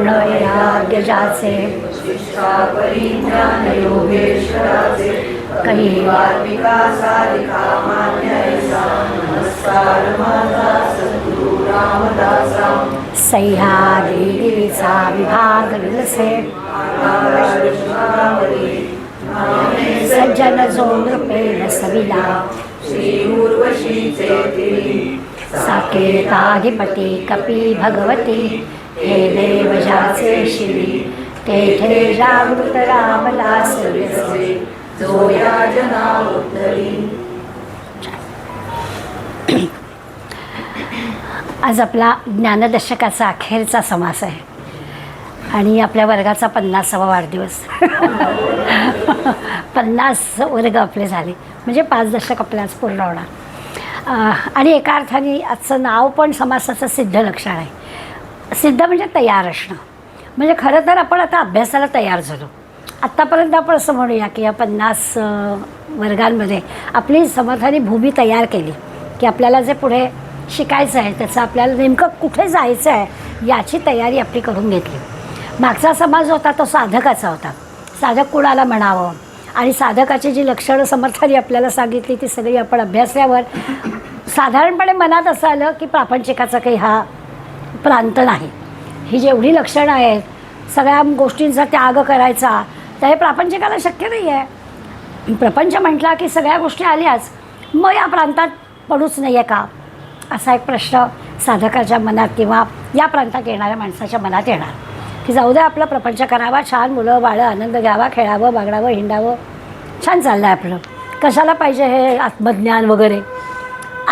वैराग्यजाचे काही सह्याद्रीचा विभाग विलसे सज्जन जो नृपेण सविला साकेताधिपती कपी भगवती हे देव जाचे शिरी तेथे जागृत रामदास व्यसे जो या जना उद्धरी. आज आपला ज्ञानदशकाचा अखेरचा समास आहे आणि आपल्या वर्गाचा 50वा वाढदिवस. 50 वर्ग आपले झाले म्हणजे 5 दशक आपल्या आज पूर्ण होणार. आणि एका अर्थाने आजचं नाव पण समासाचं सिद्ध लक्षण आहे. सिद्ध म्हणजे तयार असणं. म्हणजे खरं तर आपण आता अभ्यासाला तयार झालो. आत्तापर्यंत आपण असं म्हणूया की या 50 वर्गांमध्ये आपली समर्थाने भूमी तयार केली की आपल्याला जे पुढे शिकायचं आहे त्याचं आपल्याला नेमकं कुठे जायचं आहे याची तयारी आपली करून घेतली. मागचा समाज होता तो साधकाचा होता. साधक कुणाला म्हणावं आणि साधकाची जी लक्षणं समर्थाने आपल्याला सांगितली ती सगळी आपण अभ्यासल्यावर साधारणपणे मनात असं आलं की प्रापंचिकाचा काही हा प्रांत नाही. ही जेवढी लक्षणं आहेत सगळ्या गोष्टींचा त्याग करायचा तर हे प्रापंचिकाला शक्य नाही आहे. प्रपंच म्हटला की सगळ्या गोष्टी आल्याच मग या प्रांतात पडूच नाही आहे का असा एक प्रश्न साधकाच्या मनात किंवा या प्रांतात येणाऱ्या माणसाच्या मनात येणार की जाऊ द्या आपलं प्रपंच करावा, छान मुलं बाळं आनंद घ्यावा, खेळावं बागडावं हिंडावं, छान चाललं आहे आपलं, कशाला पाहिजे हे आत्मज्ञान वगैरे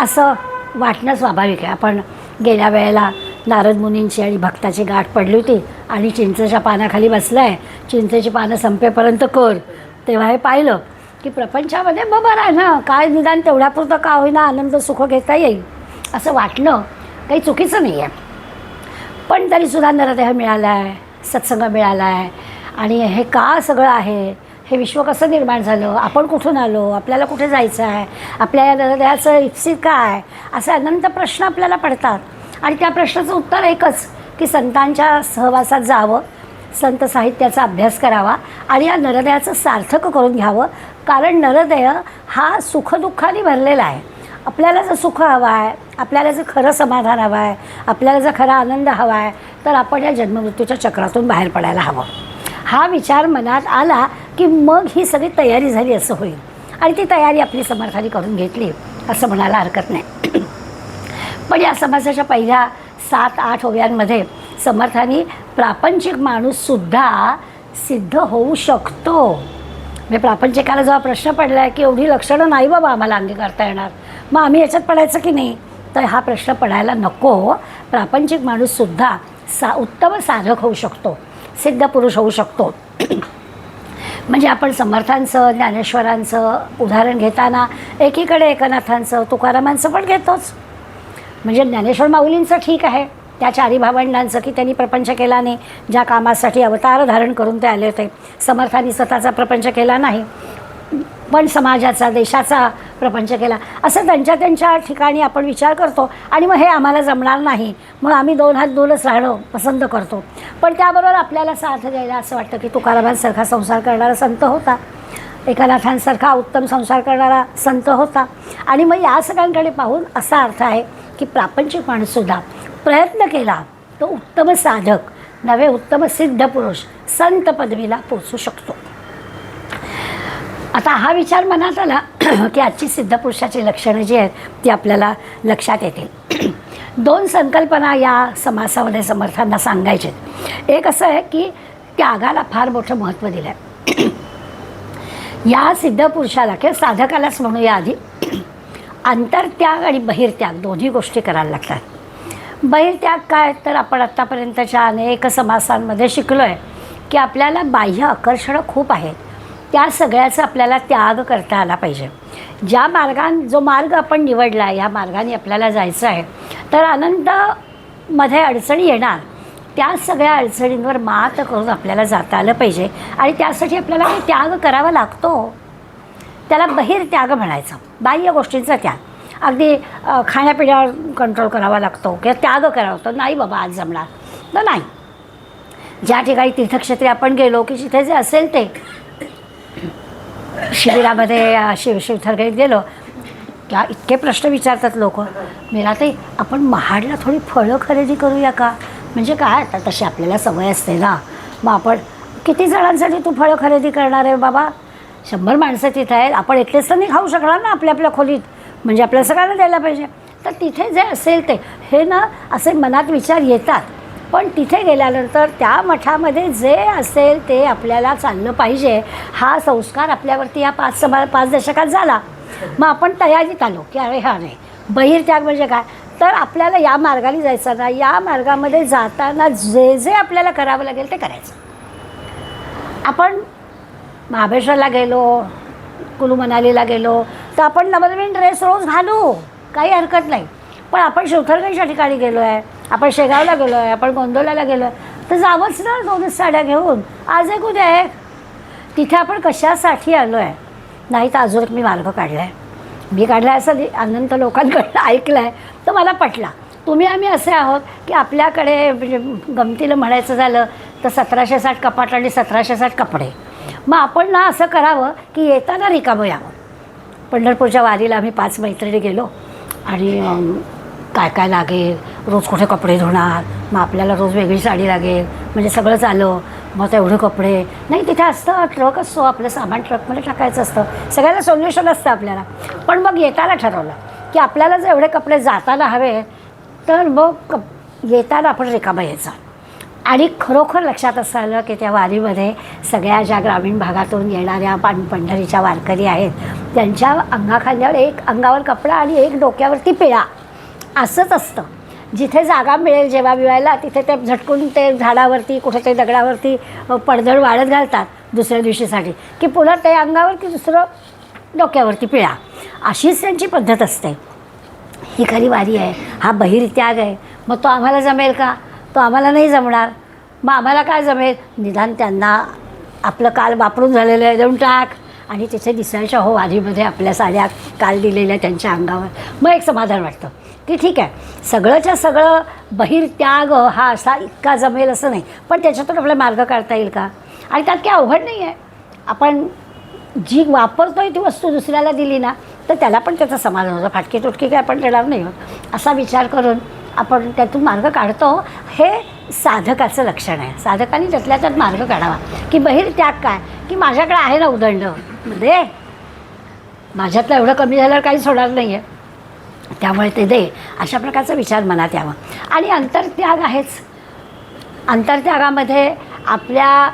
असं वाटणं स्वाभाविक आहे. आपण गेल्या वेळेला नारद मुनींची आणि भक्ताची गाठ पडली होती आणि चिंचेच्या पानाखाली बसलं आहे, चिंचेची पानं संपेपर्यंत कर, तेव्हा हे पाहिलं की प्रपंचामध्ये मग बरं आहे ना, काय निदान तेवढ्यापुरतं का होईना आनंद सुख घेता येईल असं वाटणं काही चुकीचं नाही आहे. पण तरीसुद्धा नरदेह मिळाला आहे, सत्संग मिळाला आहे आणि हे का सगळं आहे, हे विश्व कसं निर्माण झालं, आपण कुठून आलो, आपल्याला कुठे जायचं आहे, आपल्या या नरदेहाचं इप्सित काय, असे अनंत प्रश्न आपल्याला पडतात. आणि त्या प्रश्नाचं उत्तर एकच की संतांच्या सहवासात जावं, संत साहित्याचा अभ्यास करावा आणि या नरदेहाचं सार्थक करून घ्यावं. कारण नरदेह हा सुखदुःखाने भरलेला आहे. आपल्याला जर सुख हवं आहे, आपल्याला जर खरं समाधान हवं आहे, आपल्याला जर खरा आनंद हवा आहे तर आपण या जन्ममृत्यूच्या चक्रातून बाहेर पडायला हवं. हा विचार मनात आला की मग ही सगळी तयारी झाली असं होईल आणि ती तयारी आपली समर्थाने करून घेतली असं म्हणायला हरकत नाही. पण या समाजाच्या पहिल्या 7-8 ओव्यांमध्ये समर्थाने प्रापंचिक माणूससुद्धा सिद्ध होऊ शकतो. म्हणजे प्रापंचिकाला जेव्हा प्रश्न पडला आहे की एवढी लक्षणं नाही बाबा आम्हाला अंगीकारता येणार, मग आम्ही याच्यात पडायचं की नाही, तर हा प्रश्न पडायला नको. प्रापंचिक माणूससुद्धा उत्तम साधक होऊ शकतो, सिद्ध पुरुष होऊ शकतो. म्हणजे आपण समर्थांचं ज्ञानेश्वरांचं उदाहरण घेताना एकीकडे एकनाथांचं तुकारामांचं पण घेतोच. म्हणजे ज्ञानेश्वर माऊलींचं ठीक आहे, त्या 4 भावंडांचं की त्यांनी प्रपंच केला नाही, ज्या कामासाठी अवतार धारण करून ते आले होते. समर्थांनी स्वतःचा प्रपंच केला नाही पण समाजाचा देशाचा प्रपंच केला. असं त्यांच्या ठिकाणी आपण विचार करतो आणि मग हे आम्हाला जमणार नाही म्हणून आम्ही 2 हात दूरच राहणं पसंत करतो. पण त्याबरोबर आपल्याला साथ द्यायला असं वाटतं की तुकारामांसारखा संसार करणारा संत होता, एकनाथांसारखा उत्तम संसार करणारा संत होता. आणि मग या सगळ्यांकडे पाहून असा अर्थ आहे की प्रापंचिक माणूससुद्धा प्रयत्न केला तो उत्तम साधक नव्हे उत्तम सिद्ध पुरुष संत पदवीला पोचू शकतो. आता हा विचार मनात आला की आजची सिद्ध पुरुषाची लक्षणं जी आहेत ती आपल्याला लक्षात येतील. 2 संकल्पना या समासामध्ये समर्थांना सांगायचे. एक असं आहे की त्यागाला फार मोठं महत्त्व दिलं आहे. या सिद्ध पुरुषाला किंवा साधकालाच म्हणूया आधी अंतर्त्याग आणि बहिर्त्याग दोन्ही गोष्टी करायला लागतात. बहिर्त्याग काय तर आपण आत्तापर्यंतच्या अनेक समासांमध्ये शिकलो आहे की आपल्याला बाह्य आकर्षणं खूप आहेत, त्या सगळ्याचा आपल्याला त्याग करता आला पाहिजे. जो मार्ग आपण निवडला आहे या मार्गाने आपल्याला जायचं आहे तर अनंतमध्ये अडचणी येणार, त्या सगळ्या अडचणींवर मात करून आपल्याला जाता आलं पाहिजे आणि त्यासाठी आपल्याला काही त्याग करावा लागतो. त्याला बहिर्त्याग म्हणायचं, बाह्य गोष्टींचा त्याग. अगदी खाण्यापिण्यावर कंट्रोल करावा लागतो किंवा त्याग करावा लागतो. नाही बाबा आज जमणार तर नाही, ज्या ठिकाणी तीर्थक्षेत्री आपण गेलो की जिथे जे असेल ते शिबिरामध्ये शिवथरगडीत गेलो त्या इतके प्रश्न विचारतात लोक. मीराताई आपण महाडला थोडी फळं खरेदी करूया का? म्हणजे काय आता तशी आपल्याला सवय असते ना. मग आपण किती जणांसाठी तू फळं खरेदी करणार आहे बाबा? 100 माणसं तिथे आहेत, आपण एकटेच तर नाही खाऊ शकणार ना आपल्या आपल्या खोलीत, म्हणजे आपल्याला सगळ्यांना द्यायला पाहिजे. तर तिथे जे असेल ते हे ना असे मनात विचार येतात. पण तिथे गेल्यानंतर त्या मठामध्ये जे असेल ते आपल्याला चाललं पाहिजे हा संस्कार आपल्यावरती या 5 दशकात झाला. मग आपण तयारीत आलो की अरे हा नाही बहिर्त्याग म्हणजे काय, तर आपल्याला या मार्गाने जायचं ना, या मार्गामध्ये जाताना जे जे आपल्याला करावं लागेल ते करायचं. आपण महाबळेश्वरला गेलो, कुलू मनालीला गेलो तर आपण नवनवीन ड्रेस रोज घालू, काही हरकत नाही. पण आपण शिवथरगडच्या ठिकाणी गेलो आहे, आपण शेगावला गेलो आहे, आपण गोंदवल्याला गेलो आहे, तर जावंच ना 2 साड्या घेऊन. आज एक उद्या एक तिथे आपण कशासाठी आलो आहे. नाही तर अजून एक मी मार्ग काढला आहे, मी काढला आहे असं अनंत लोकांकडनं ऐकलं आहे तर मला पटला. तुम्ही आम्ही असे आहोत की आपल्याकडे म्हणजे गमतीला म्हणायचं झालं तर 1760 कपाट आणि 1760 कपडे. मग आपण ना असं करावं की येताना रिकामं यावं. पंढरपूरच्या वारीला आम्ही 5 मैत्रिणी गेलो आणि काय काय लागेल, रोज कुठे कपडे धुणार, मग आपल्याला रोज वेगळी साडी लागेल, म्हणजे सगळंच आलं. मग तेवढे कपडे नाही, तिथे असतं ट्रक असतो, आपलं सामान ट्रकमध्ये टाकायचं असतं, सगळ्याला सोल्युशन असतं आपल्याला. पण मग येताना ठरवलं की आपल्याला जर एवढे कपडे जाताना हवे तर मग येताना आपण रिकामं यायचं. आणि खरोखर लक्षात असं आलं की त्या वारीमध्ये सगळ्या ज्या ग्रामीण भागातून येणाऱ्या पंढरीच्या वारकरी आहेत त्यांच्या अंगाखांद्यावर एक अंगावर कपडा आणि एक डोक्यावरती पिळा असंच असतं. जिथे जागा मिळेल जेव्हा बिवायला तिथे ते झटकून ते झाडावरती कुठे ते दगडावरती पडझड वाळत घालतात दुसऱ्या दिवशीसाठी, की पुन्हा ते अंगावर की दुसरं डोक्यावरती पिळा. अशीच त्यांची पद्धत असते. ही खरी वारी आहे, हा बहिर्त्याग आहे. मग तो आम्हाला जमेल का? तो आम्हाला नाही जमणार. मग आम्हाला काय जमेल? निदान त्यांना आपलं काल वापरून झालेलं आहे देऊन टाक आणि तिथे दिसायच्या हो वारीमध्ये आपल्या साड्या काल दिलेल्या त्यांच्या अंगावर. मग एक समाधान वाटतं की ठीक आहे, सगळंच्या सगळं बहिर्त्याग हा असा इतका जमेल असं नाही, पण त्याच्यातून आपला मार्ग काढता येईल का? आणि त्यात काही अवघड नाही आहे. आपण जी वापरतोय ती वस्तू दुसऱ्याला दिली ना तर त्याला पण त्याचं समाधान होतं. फाटकी तुटकी काय आपण देणार नाही होत असा विचार करून आपण त्यातून मार्ग काढतो. हे साधकाचं लक्षण आहे. साधकांनी त्यातल्या त्यात मार्ग काढावा की बहिर्त्याग काय, की माझ्याकडे आहे ना उदंड दे, माझ्यातलं एवढं कमी झाल्यावर काहीच होणार नाही आहे त्यामुळे ते दे, अशा प्रकारचा विचार मनात यावा. आणि अंतर्त्याग आहेच. अंतर्त्यागामध्ये आपल्या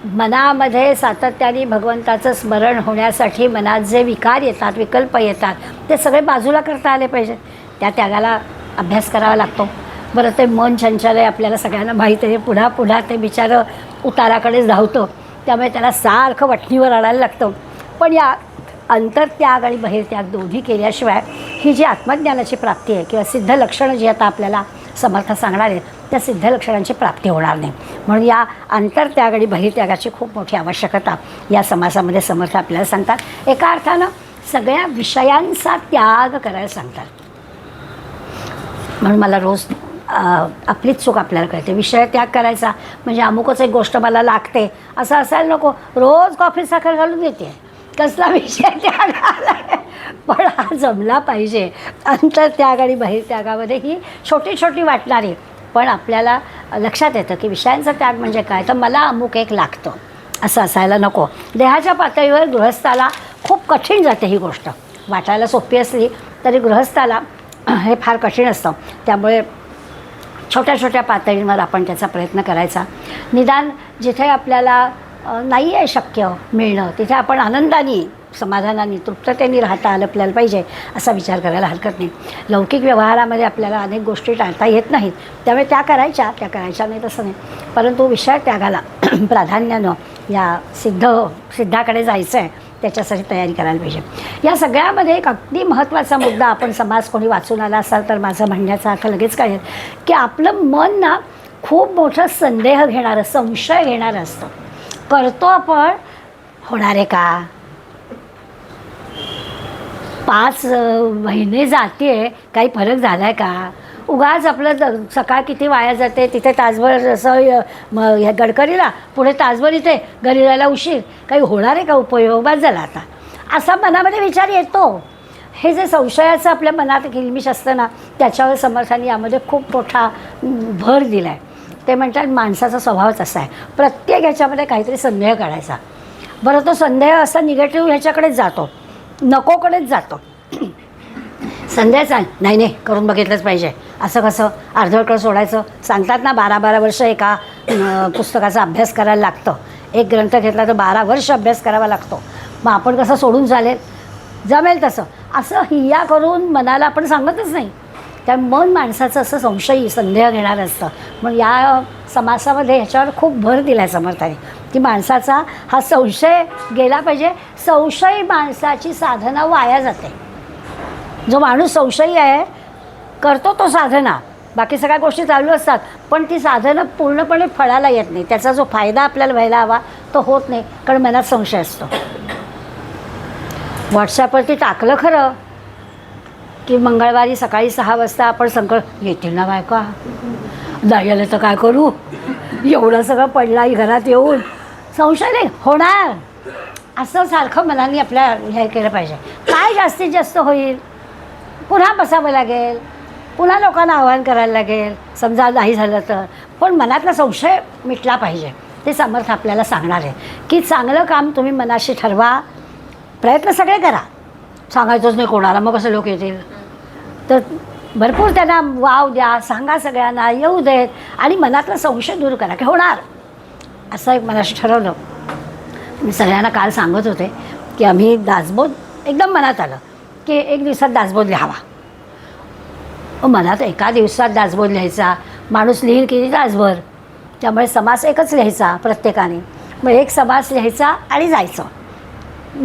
मनामध्ये सातत्याने भगवंताचं स्मरण होण्यासाठी मनात जे विकार येतात, विकल्प येतात ते सगळे बाजूला करता आले पाहिजे. त्या त्यागाला अभ्यास करावा लागतो. बरं ते मन चंचल आहे आपल्याला सगळ्यांना माहीत आहे, पुन्हा पुन्हा ते बिचारं उताराकडेच धावतं, त्यामुळे त्याला सारखं वठणीवर आणायला लागतं. पण या अंतर्त्याग आणि बहिर्त्याग दोन्ही केल्याशिवाय ही जी आत्मज्ञानाची प्राप्ती आहे किंवा सिद्ध लक्षणं जी आता आपल्याला समर्थ सांगणार आहेत त्या सिद्ध लक्षणांची प्राप्ती होणार नाही. म्हणून या अंतर्त्याग आणि बहिर्त्यागाची खूप मोठी आवश्यकता या समासामध्ये समर्थ आपल्याला सांगतात. एका अर्थानं सगळ्या विषयांचा त्याग करायला सांगतात. म्हणून मला रोज आपलीच चूक आपल्याला कळते. विषय त्याग करायचा म्हणजे अमुकच एक गोष्ट मला लागते असं असायला नको. रोज कॉफी साखर घालून देते, कसला विषय त्याग आला. पण हा जमला पाहिजे. अंतर्त्याग आणि बहिर्त्यागामध्ये ही छोटी छोटी वाटणारी पण आपल्याला लक्षात येतं की विषयांचा त्याग म्हणजे काय, तर मला अमुक एक लागतं असं असायला नको. देहाच्या पातळीवर गृहस्थाला खूप कठीण जाते ही गोष्ट. वाटायला सोपी असली तरी गृहस्थाला हे फार कठीण असतं. त्यामुळे छोट्या छोट्या पातळींवर आपण त्याचा प्रयत्न करायचा. निदान जिथे आपल्याला नाही आहे शक्य मिळणं तिथे आपण आनंदाने, समाधानाने, तृप्ततेने राहता आलं आपल्याला पाहिजे असा विचार करायला हरकत नाही. लौकिक व्यवहारामध्ये आपल्याला अनेक गोष्टी टाळता येत नाहीत, त्यामुळे त्या करायच्या नाही तसं नाही. परंतु विषय त्यागाला प्राधान्यानं या सिद्धाकडे जायचं आहे त्याच्यासाठी तयारी करायला पाहिजे. या सगळ्यामध्ये एक अगदी महत्त्वाचा मुद्दा आपण समाज कोणी वाचून आला असाल तर माझं म्हणण्याचा अर्थ लगेच कळेल की आपलं मन ना खूप मोठा संदेह घेणारं, संशय घेणारं असतं. करतो आपण, होणार आहे का, 5 महिने जाते काही फरक झाला आहे का, उगाच आपलं सकाळ किती वाया जाते, तिथे तासभर असं ह्या गडकरीला, पुढे तासभर इथे, घरी जायला उशीर, काही होणार आहे का उपयोग, बस झाला आता, असा मनामध्ये विचार येतो. हे जे संशयाचं आपल्या मनात किलमिश असतं ना, त्याच्यावर समर्थांनी यामध्ये खूप मोठा भर दिला आहे. ते म्हणतात माणसाचा स्वभावच असा आहे, प्रत्येक ह्याच्यामध्ये काहीतरी संदेह काढायचा. बरं, तो संदेह असा निगेटिव्ह ह्याच्याकडेच जातो, नकोकडेच जातो. संदेह नाही नाही करून बघितलंच पाहिजे, असं कसं अर्धवटं सोडायचं. सांगतात ना 12-12 वर्ष एका पुस्तकाचा अभ्यास करायला लागतं. एक ग्रंथ घेतला तर 12 वर्ष अभ्यास करावा लागतो. मग आपण कसं सोडून चालेल, जमेल तसं, असं हिया करून मनाला आपण सांगतच नाही. त्या मन माणसाचं असं संशयी संदेह घेणारं असतं. मग या समासामध्ये ह्याच्यावर खूप भर दिला आहे समर्थाने, की माणसाचा हा संशय गेला पाहिजे. संशयी माणसाची साधना वाया जाते. जो माणूस संशयी आहे, करतो तो साधना, बाकी सगळ्या गोष्टी चालू असतात, पण ती साधना पूर्णपणे फळाला येत नाही. त्याचा जो फायदा आपल्याला व्हायला हवा तो होत नाही, कारण मनात संशय असतो. व्हॉट्सॲपवरती टाकलं खरं की मंगळवारी सकाळी 6 वाजता आपण संकल्प येतील ना बायका, नाही आलं तर काय करू, एवढं सगळं पडलं आई घरात येऊन, संशय नाही होणार, असं सारखं मनाने आपल्या हे केलं पाहिजे. काय जास्तीत जास्त होईल, पुन्हा बसावं लागेल, पुन्हा लोकांना आवाहन करायला लागेल, समजा नाही झालं तर, पण मनातला संशय मिटला पाहिजे. ते समर्थ आपल्याला सांगणार आहे की चांगलं काम तुम्ही मनाशी ठरवा, प्रयत्न सगळे करा, सांगायचंच नाही कोणाला, मग कसं लोक येतील. तर भरपूर त्यांना वाव द्या, सांगा सगळ्यांना, येऊ देत, आणि मनातला संशय दूर करा की होणार, असं एक मनाशी ठरवलं. मी सगळ्यांना काल सांगत होते की आम्ही दासबोध एकदम मनात आलं की एक दिवसात दासबोध लिहावा. मनात एका दिवसात दासबोध लिहायचा, माणूस लिहिल किती तासभर, त्यामुळे समास एकच लिहायचा प्रत्येकाने. मग एक समास लिहायचा आणि जायचं.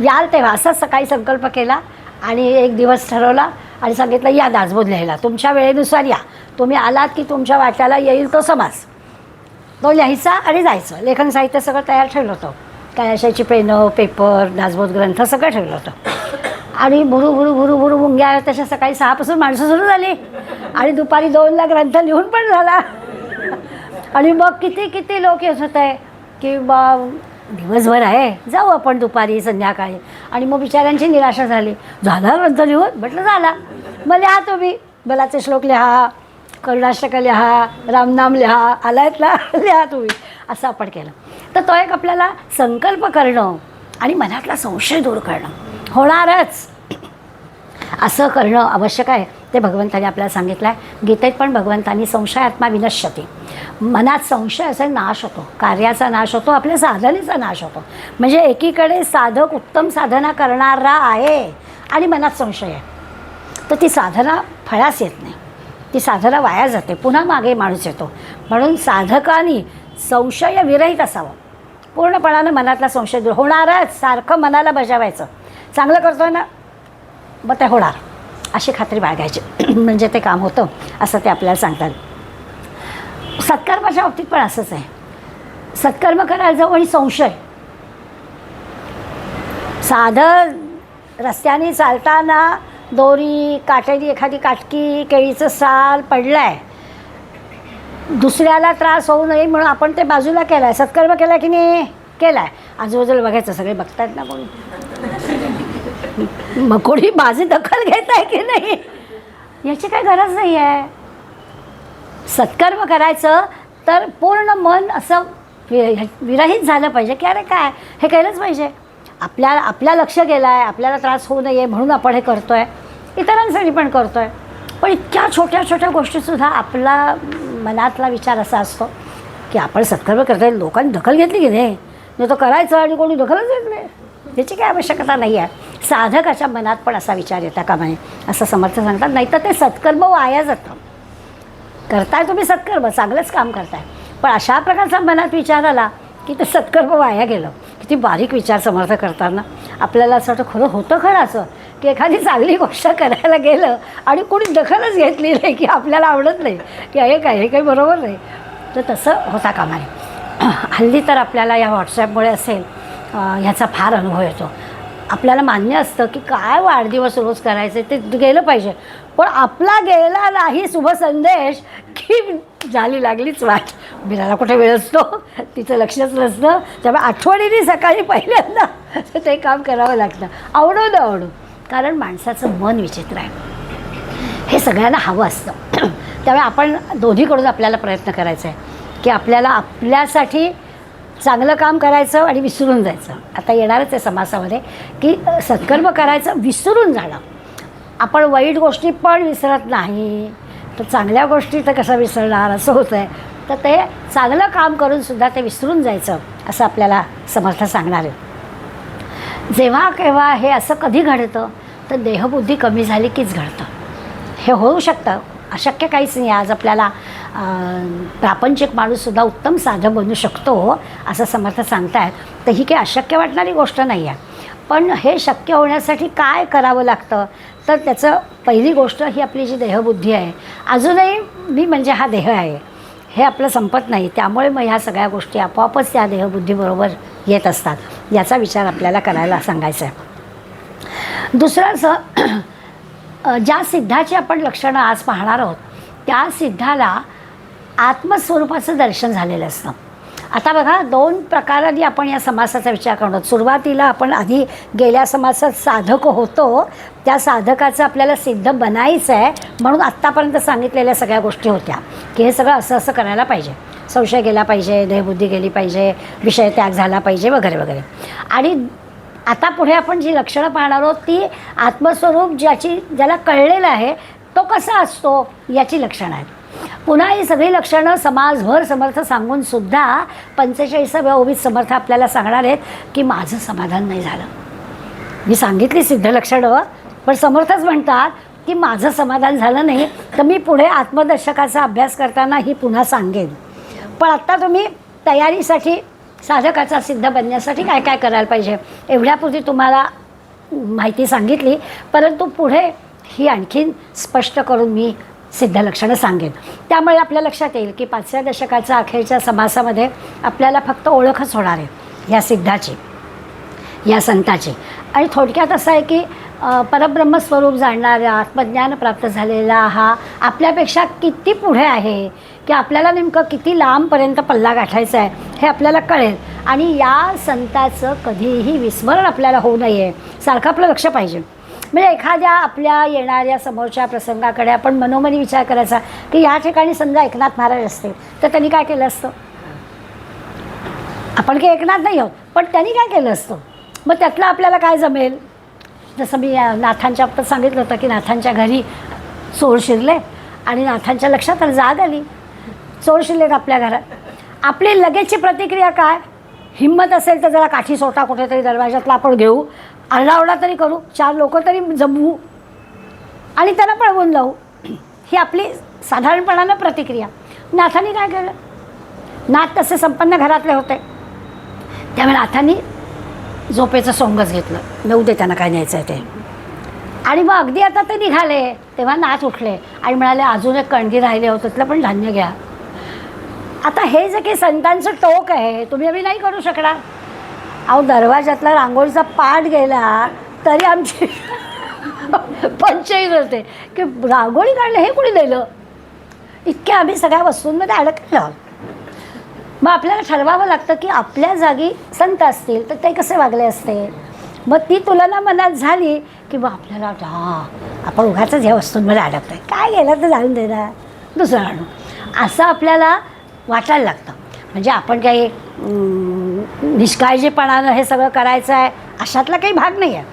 याल तेव्हा असाच सकाळी संकल्प केला आणि एक दिवस ठरवला आणि सांगितलं या दासबोध लिहायला, तुमच्या वेळेनुसार या, तुम्ही आलात की तुमच्या वाट्याला येईल तो समास, तो लिहायचा आणि जायचं. लेखन साहित्य सगळं तयार ठेवलं होतं, काय अशाची पेनं, पेपर, दासबोध ग्रंथ सगळं ठेवलं होतं. आणि भुरू भुरू भुरू भुरू मुंग्या तशा सकाळी 6 पासून माणसं सुरू झाली आणि दुपारी 2ला ग्रंथ लिहून पण झाला. आणि मग किती किती लोक येत होते की बा दिवसभर आहे, जाऊ आपण दुपारी संध्याकाळी. आणि मग बिचाऱ्यांची निराशा झाली, झाला ग्रंथ लिहून, म्हटलं झाला, मग लिहा तुम्ही, बलाचे श्लोक लिहा, करुणाष्टक लिहा, रामनाम लिहा, आलायत ना लिहा तुम्ही, असं आपण केलं. तर तो एक आपल्याला संकल्प करणं आणि मनातला संशय दूर करणं होणारच, असं करणं आवश्यक आहे. ते भगवंतांनी आपल्याला सांगितलं आहे. गीतेत पण भगवंतांनी संशयात्मा विनश्यती, मनात संशय असेल नाश होतो, कार्याचा नाश होतो, आपल्या साधनेचा नाश होतो. म्हणजे एकीकडे साधक उत्तम साधना करणारा आहे आणि मनात संशय आहे, तर ती साधना फळास येत नाही, ती साधना वाया जाते, पुन्हा मागे माणूस येतो. म्हणून साधकांनी संशय विरहित असावं, पूर्णपणानं मनातला संशय दूर होणारच. सारखं मनाला बजावायचं, चांगलं करतोय ना, मग ते होणार, अशी खात्री बाळगायची, म्हणजे ते काम होतं, असं ते आपल्याला सांगतात. सत्कर्माच्या बाबतीत पण असंच आहे. सत्कर्म करायला जाऊ आणि संशय, साधं रस्त्याने चालताना दोरी, काटेरी एखादी काटकी, केळीचं साल पडलं आहे, दुसऱ्याला त्रास होऊ नये म्हणून आपण ते बाजूला केलं आहे, सत्कर्म केला की नाही, केला आहे. आजूबाजूला बघायचं, सगळे बघतात ना कोणी, मग कोणी माझी दखल घेत आहे की नाही, याची काही गरज नाही आहे. सत्कर्म करायचं तर पूर्ण मन असं विरहित झालं पाहिजे की अरे काय हे केलंच पाहिजे, आपल्या लक्ष गेलं आहे, आपल्याला त्रास होऊ नये म्हणून आपण हे करतो आहे, इतरांसाठी पण करतो आहे. पण इतक्या छोट्या छोट्या गोष्टीसुद्धा आपला मनातला विचार असा असतो की आपण सत्कर्म करतो आहे, लोकांनी दखल घेतली की नाही, तो करायचं आणि कोणी दखलच घेत नाही, त्याची काही आवश्यकता नाही आहे. साधकाच्या मनात पण असा विचार येता कामा नये, असं समर्थ सांगतात. नाही तर ते सत्कर्म वाया जातं. करताय तुम्ही सत्कर्म, चांगलंच काम करताय, पण अशा प्रकारचा मनात विचार आला की ते सत्कर्म वाया गेलं. किती बारीक विचार समर्थ करताना आपल्याला असं वाटतं खरं होतं खरं असं की एखादी चांगली गोष्ट करायला गेलं आणि कोणी दखलच घेतली नाही की आपल्याला आवडत नाही की हे काही बरोबर नाही, तर तसं होता कामा नये. हल्ली तर आपल्याला या व्हॉट्सॲपमुळे असेल ह्याचा फार अनुभव येतो. आपल्याला मान्य असतं की काय वाढदिवस रोज करायचे, ते गेलं पाहिजे, पण आपला गेला नाही शुभ संदेश की झाली लागलीच वाट. बिराला कुठे वेळ असतो, तिचं लक्षच नसतं. त्यामुळे आठवणीने सकाळी पहिल्यांदा ते काम करावं लागतं, आवडो न आवडो. कारण माणसाचं मन विचित्र आहे, हे सगळ्यांना हवं असतं. त्यामुळे आपण दोन्हीकडून आपल्याला प्रयत्न करायचा आहे की आपल्याला आपल्यासाठी चांगलं काम करायचं आणि विसरून जायचं. आता येणारच आहे समासामध्ये की सत्कर्म करायचं, विसरून जाणं. आपण वाईट गोष्टी पण विसरत नाही, तर चांगल्या गोष्टी तर कसं विसरणार, असं होतं आहे. तर ते चांगलं काम करूनसुद्धा ते विसरून जायचं, असं आपल्याला समर्थ सांगणार आहे. जेव्हा केव्हा हे असं कधी घडतं, तर देहबुद्धी कमी झाली कीच घडतं. हे होऊ शकतं, अशक्य काहीच नाही. आज आपल्याला प्रापंचिक माणूससुद्धा उत्तम साधक बनू शकतो, असं समर्थ सांगतायत. तर ही काही अशक्य वाटणारी गोष्ट नाही आहे. पण हे शक्य होण्यासाठी काय करावं लागतं, तर त्याचं पहिली गोष्ट ही आपली जी देहबुद्धी आहे. अजूनही मी म्हणजे हा देह आहे, हे आपलं संपत नाही. त्यामुळे मग ह्या सगळ्या गोष्टी आपोआपच त्या देहबुद्धीबरोबर येत असतात, याचा विचार आपल्याला करायला सांगायचा आहे. दुसरं असं, ज्या सिद्धाची आपण लक्षणं आज पाहणार आहोत, त्या सिद्धाला आत्मस्वरूपाचं दर्शन झालेलं असतं. आता बघा, दोन प्रकारांनी आपण या समासाचा विचार करतो. सुरुवातीला आपण आधी गेल्या समासात साधक होतो, त्या साधकाचं आपल्याला सिद्ध बनायचं आहे, म्हणून आत्तापर्यंत सांगितलेल्या सगळ्या गोष्टी होत्या की हे सगळं असं असं करायला पाहिजे. संशय गेला पाहिजे, देहबुद्धी गेली पाहिजे, विषय त्याग झाला पाहिजे, वगैरे वगैरे. आणि आता पुढे आपण जी लक्षणं पाहणार आहोत, ती आत्मस्वरूप ज्याला कळलेलं आहे तो कसा असतो याची लक्षणं आहेत. पुन्हा ही सगळी लक्षणं समाजभर समर्थ सांगूनसुद्धा 45व्या ओवीत समर्थ आपल्याला सांगणार आहेत की माझं समाधान नाही झालं. मी सांगितली सिद्ध लक्षणं, पण समर्थच म्हणतात की माझं समाधान झालं नाही, तर मी पुढे आत्मदर्शकाचा अभ्यास करताना ही पुन्हा सांगेन. पण आत्ता तुम्ही तयारीसाठी, साधकाचा सिद्ध बनण्यासाठी काय काय करायला पाहिजे एवढ्यापुरती तुम्हाला माहिती सांगितली. परंतु पुढे ही आणखीन स्पष्ट करून मी सिद्ध लक्षणं सांगेन. त्यामुळे आपल्या लक्षात येईल की 5व्या दशकाच्या अखेरच्या समासामध्ये आपल्याला फक्त ओळखच होणार आहे या सिद्धाची, या संताची. आणि थोडक्यात असं आहे की परब्रह्मस्वरूप जाणणारा, आत्मज्ञान प्राप्त झालेला हा आपल्यापेक्षा किती पुढे आहे, की आपल्याला नेमकं किती लांबपर्यंत पल्ला गाठायचा आहे हे आपल्याला कळेल. आणि या संताचं कधीही विस्मरण आपल्याला होऊ नये, सारखं आपलं लक्ष पाहिजे. म्हणजे एखाद्या आपल्या येणाऱ्या समोरच्या प्रसंगाकडे आपण मनोमनी विचार करायचा की या ठिकाणी समजा एकनाथ महाराज असते तर त्यांनी काय केलं असतं. आपण काही एकनाथ नाही आहोत, पण त्यांनी काय केलं असतं, मग त्यातलं आपल्याला काय जमेल. जसं मी नाथांच्या बाबतीत सांगितलं होतं की नाथांच्या घरी चोर शिरले आणि नाथांच्या लक्षात जाग आली, चोर शिरलेत आपल्या घरात. आपली लगेचची प्रतिक्रिया काय, हिंमत असेल तर जरा काठी सोटा कुठेतरी दरवाजातला आपण घेऊ, आरडाओरडा तरी करू, 4 लोक तरी जमवू आणि त्यांना पळवून लावू, ही आपली साधारणपणानं प्रतिक्रिया. नाथांनी काय केलं, नाथ तसे संपन्न घरातले होते, त्यामुळे नाथांनी झोपेचं सोंगच घेतलं, नऊ दे त्यांना काय न्यायचं आहे ते. आणि मग अगदी आता ते निघाले तेव्हा नाथ उठले आणि म्हणाले अजून एक कणगी राहिले होते, त्यातलं पण धान्य घ्या. आता हे जे काही संतांचं टोक आहे, तुम्ही आम्ही नाही करू शकणार. अहो, दरवाजातला रांगोळीचा पाट गेला तरी आमची पंचायत होते की रांगोळी काढलं हे कुणी दिलं. इतक्या आम्ही सगळ्या वस्तूंमध्ये अडकलो. मग आपल्याला ठरवावं लागतं की आपल्या जागी संत असतील तर ते कसे वागले असते. मग ती तुलना मनात झाली की मग आपल्याला आपण उगाचच ह्या वस्तूंमध्ये अडकतो आहे, काय गेलं तर जाऊन देणार, दुसरं आणू, असं आपल्याला वाटायला लागतं. म्हणजे आपण काही निष्काळजीपणानं हे सगळं करायचं आहे अशातला काही भाग नाही आहे.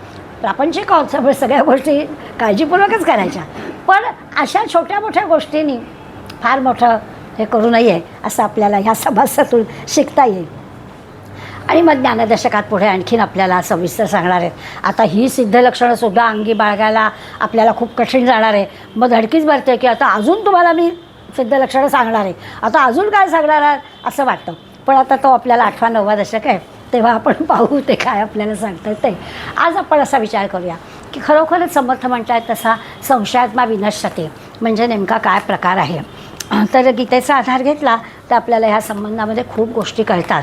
प्रापंचिक आहोत, सगळ्या गोष्टी काळजीपूर्वकच करायच्या. पण अशा छोट्या मोठ्या गोष्टींनी फार मोठं हे करू नये असं आपल्याला ह्या सभासातून शिकता येईल. आणि मग ज्ञानदशकात पुढे आणखीन आपल्याला सविस्तर सांगणार आहेत. आता ही सिद्ध लक्षणंसुद्धा अंगी बाळगायला आपल्याला खूप कठीण जाणार आहे. मग धडकीच भरते की आता अजून तुम्हाला मी सिद्ध लक्षणं सांगणार आहे, आता अजून काय सांगणार आहात असं वाटतं. पण आता तो आपल्याला 8वा 9वा दशक आहे, तेव्हा आपण पाहू ते काय आपल्याला सांगता येते. आज आपण असा विचार करूया की खरोखरच समर्थ म्हणतात तसा संशयात्मा विनश्यते म्हणजे नेमका काय प्रकार आहे. तर गीतेचा आधार घेतला तर आपल्याला ह्या संबंधामध्ये खूप गोष्टी कळतात.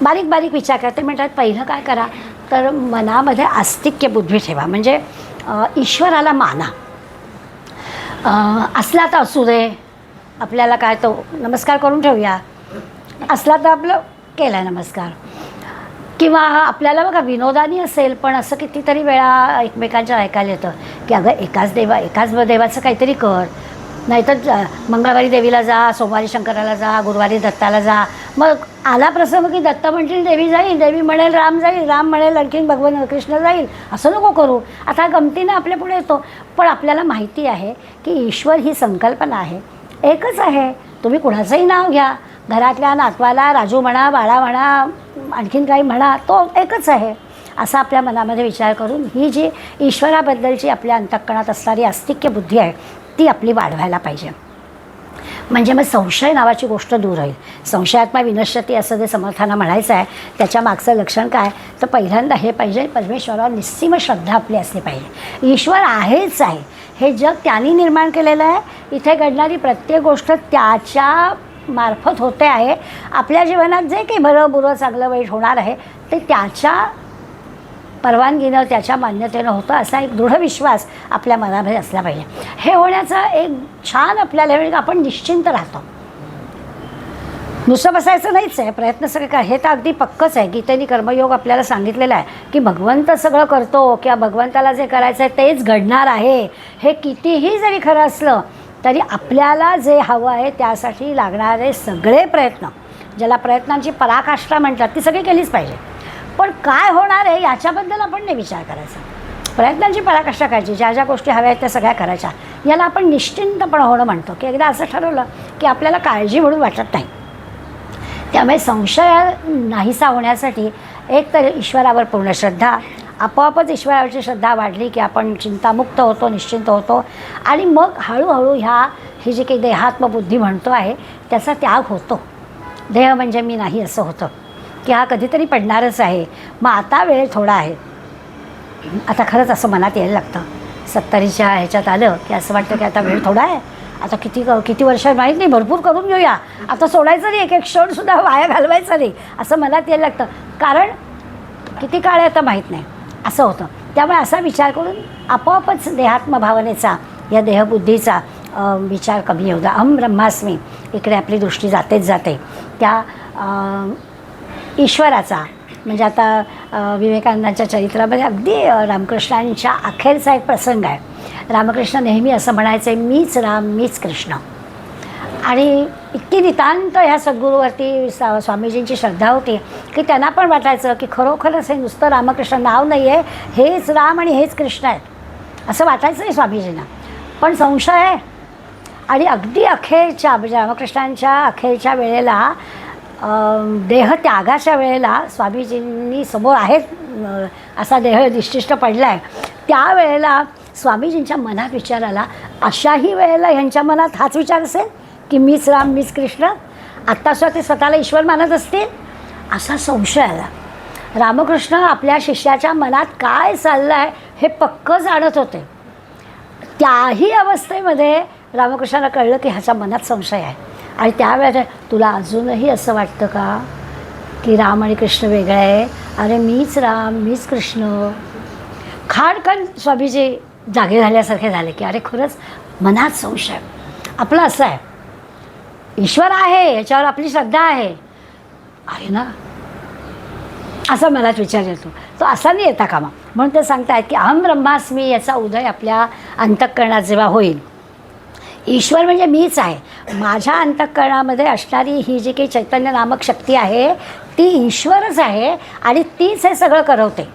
बारीक बारीक विचार करते म्हणतात पहिलं काय करा तर मनामध्ये आस्तिक्य बुद्धी ठेवा. म्हणजे ईश्वराला माना. असला तर असू दे, आपल्याला काय तो नमस्कार करून ठेवूया, असला तर आपलं केला नमस्कार. किंवा आपल्याला बघा विनोदानी असेल, पण असं कितीतरी वेळा एकमेकांच्या ऐकायला येतं की अगं एकाच देवाचं काहीतरी कर, नाहीतर मंगळवारी देवीला जा, सोमवारी शंकराला जा, गुरुवारी दत्ताला जा. मग आला प्रसंग की दत्त म्हणतील देवी जाईल, देवी म्हणेल राम जाईल, राम म्हणेल आणखीन भगवान कृष्ण जाईल. असं नको करू. आता गमतीनं आपल्या पुढे येतो, पण आपल्याला माहिती आहे की ईश्वर ही संकल्पना आहे, एकच आहे. तुम्ही कुणाचंही नाव घ्या, घरातल्या नातवाला राजू म्हणा, बाळा म्हणा, आणखीन काही म्हणा, तो एकच आहे असा आपल्या मनामध्ये विचार करून ही जी ईश्वराबद्दलची आपल्या अंतःकरणात असणारी आस्तिक्य बुद्धी आहे ती आपली वाढवायला पाहिजे. म्हणजे मग संशय नावाची गोष्ट दूर होईल. संशयात्मा विनश्यती असं जे समर्थांना म्हणायचं आहे, त्याच्या मागचं लक्षण काय, तर पहिल्यांदा हे पाहिजे, परमेश्वरावर निस्सीम श्रद्धा आपली असली पाहिजे. ईश्वर आहेच आहे, हे जग त्यांनी निर्माण केलेलं आहे, इथे घडणारी प्रत्येक गोष्ट त्याच्या मार्फत होते आहे. आपल्या जीवनात जे काही बरं बुरं चांगलं वाईट होणार आहे ते त्याच्या परवानगीनं, त्याच्या मान्यतेनं होतं, असा एक दृढ विश्वास आपल्या मनामध्ये असला पाहिजे. हे होण्याचा एक छान आपल्याला वेळ आपण निश्चिंत राहतो. नुसतं बसायचं नाहीच आहे, प्रयत्न सगळे काय, हे तर अगदी पक्कच आहे. गीतेने कर्मयोग आपल्याला सांगितलेलं आहे की भगवंत सगळं करतो किंवा भगवंताला जे करायचं आहे तेच घडणार आहे. हे कितीही जरी खरं असलं तरी आपल्याला जे हवं आहे त्यासाठी लागणारे सगळे प्रयत्न, ज्याला प्रयत्नांची पराकाष्ठा म्हणतात, ती सगळी केलीच पाहिजे. पण काय होणार आहे याच्याबद्दल आपण नाही विचार करायचा. प्रयत्नांची पराकाष्ठा करायची, ज्या ज्या गोष्टी हव्या आहेत त्या सगळ्या करायच्या. याला आपण निश्चिंतपण होणं म्हणतो की एकदा असं ठरवलं की आपल्याला काळजी म्हणून वाटत नाही. त्यामुळे संशय नाहीसा होण्यासाठी एक तर ईश्वरावर पूर्ण श्रद्धा, आपोआपच ईश्वरावरची श्रद्धा वाढली की आपण चिंतामुक्त होतो, निश्चिंत होतो. आणि मग हळूहळू ही जी काही देहात्मबुद्धी म्हणतो आहे त्याचा त्याग होतो. देह म्हणजे मी नाही असं होतं की हा कधीतरी पडणारच आहे. मग आता वेळ थोडा आहे. आता खरंच असं मनात यायला लागतं. 70च्या ह्याच्यात आलं की असं वाटतं की आता वेळ थोडा आहे, आता किती वर्ष माहीत नाही, भरपूर करून घेऊया, आता सोडायचं नाही, एक एक क्षणसुद्धा वाया घालवायचं नाही असं मनात यायला लागतं. कारण किती काळ आहे आता माहीत नाही असं होतं. त्यामुळे असा विचार करून आपोआपच देहात्मभावनेचा, या देहबुद्धीचा विचार कमी होता. अहम ब्रह्मास्मी इकडे आपली दृष्टी जातेच जाते. त्या ईश्वराचा म्हणजे आता विवेकानंदांच्या चरित्रामध्ये अगदी रामकृष्णांच्या अखेरचा एक प्रसंग आहे. रामकृष्ण नेहमी असं म्हणायचे, मीच राम मीच कृष्ण. आणि इतकी नितांत ह्या सद्गुरूवरती स्वामीजींची श्रद्धा होती की त्यांना पण वाटायचं की खरोखरच हे नुसतं रामकृष्ण नाव नाही आहे, हेच राम आणि हेच कृष्ण आहेत असं वाटायचं आहे स्वामीजींना. पण संशय आहे. आणि अगदी अखेरच्या म्हणजे रामकृष्णांच्या अखेरच्या वेळेला, देहत्यागाच्या वेळेला स्वामीजींनी समोर आहेत असा देह निश्चिष्ट पडला आहे, त्यावेळेला स्वामीजींच्या मनात विचार आला, अशाही वेळेला ह्यांच्या मनात हाच विचार असेल की मीच राम मीच कृष्ण, आत्तासुद्धा ते स्वतःला ईश्वर मानत असतील, असा संशय आला. रामकृष्ण आपल्या शिष्याच्या मनात काय चाललं आहे हे पक्क जाणत होते. त्याही अवस्थेमध्ये रामकृष्णाला कळलं की ह्याच्या मनात संशय आहे. आणि त्यावेळेला तुला अजूनही असं वाटतं का की राम आणि कृष्ण वेगळं आहे? अरे मीच राम मीच कृष्ण. खाडकन स्वामीजी जागे झाल्यासारखे झाले की अरे खरंच मनात संशय. आपलं असं आहे, ईश्वर आहे याच्यावर आपली श्रद्धा आहे, आहे ना, असा मनात विचार येतो. तो असा नाही येता कामा. म्हणून ते सांगतायत की अहम ब्रह्मास्मी याचा उदय आपल्या अंतःकरणात जेव्हा होईल, ईश्वर म्हणजे मीच आहे, माझ्या अंतःकरणामध्ये असणारी ही जी काही चैतन्य नामक शक्ती आहे ती ईश्वरच आहे आणि तीच हे सगळं करवते.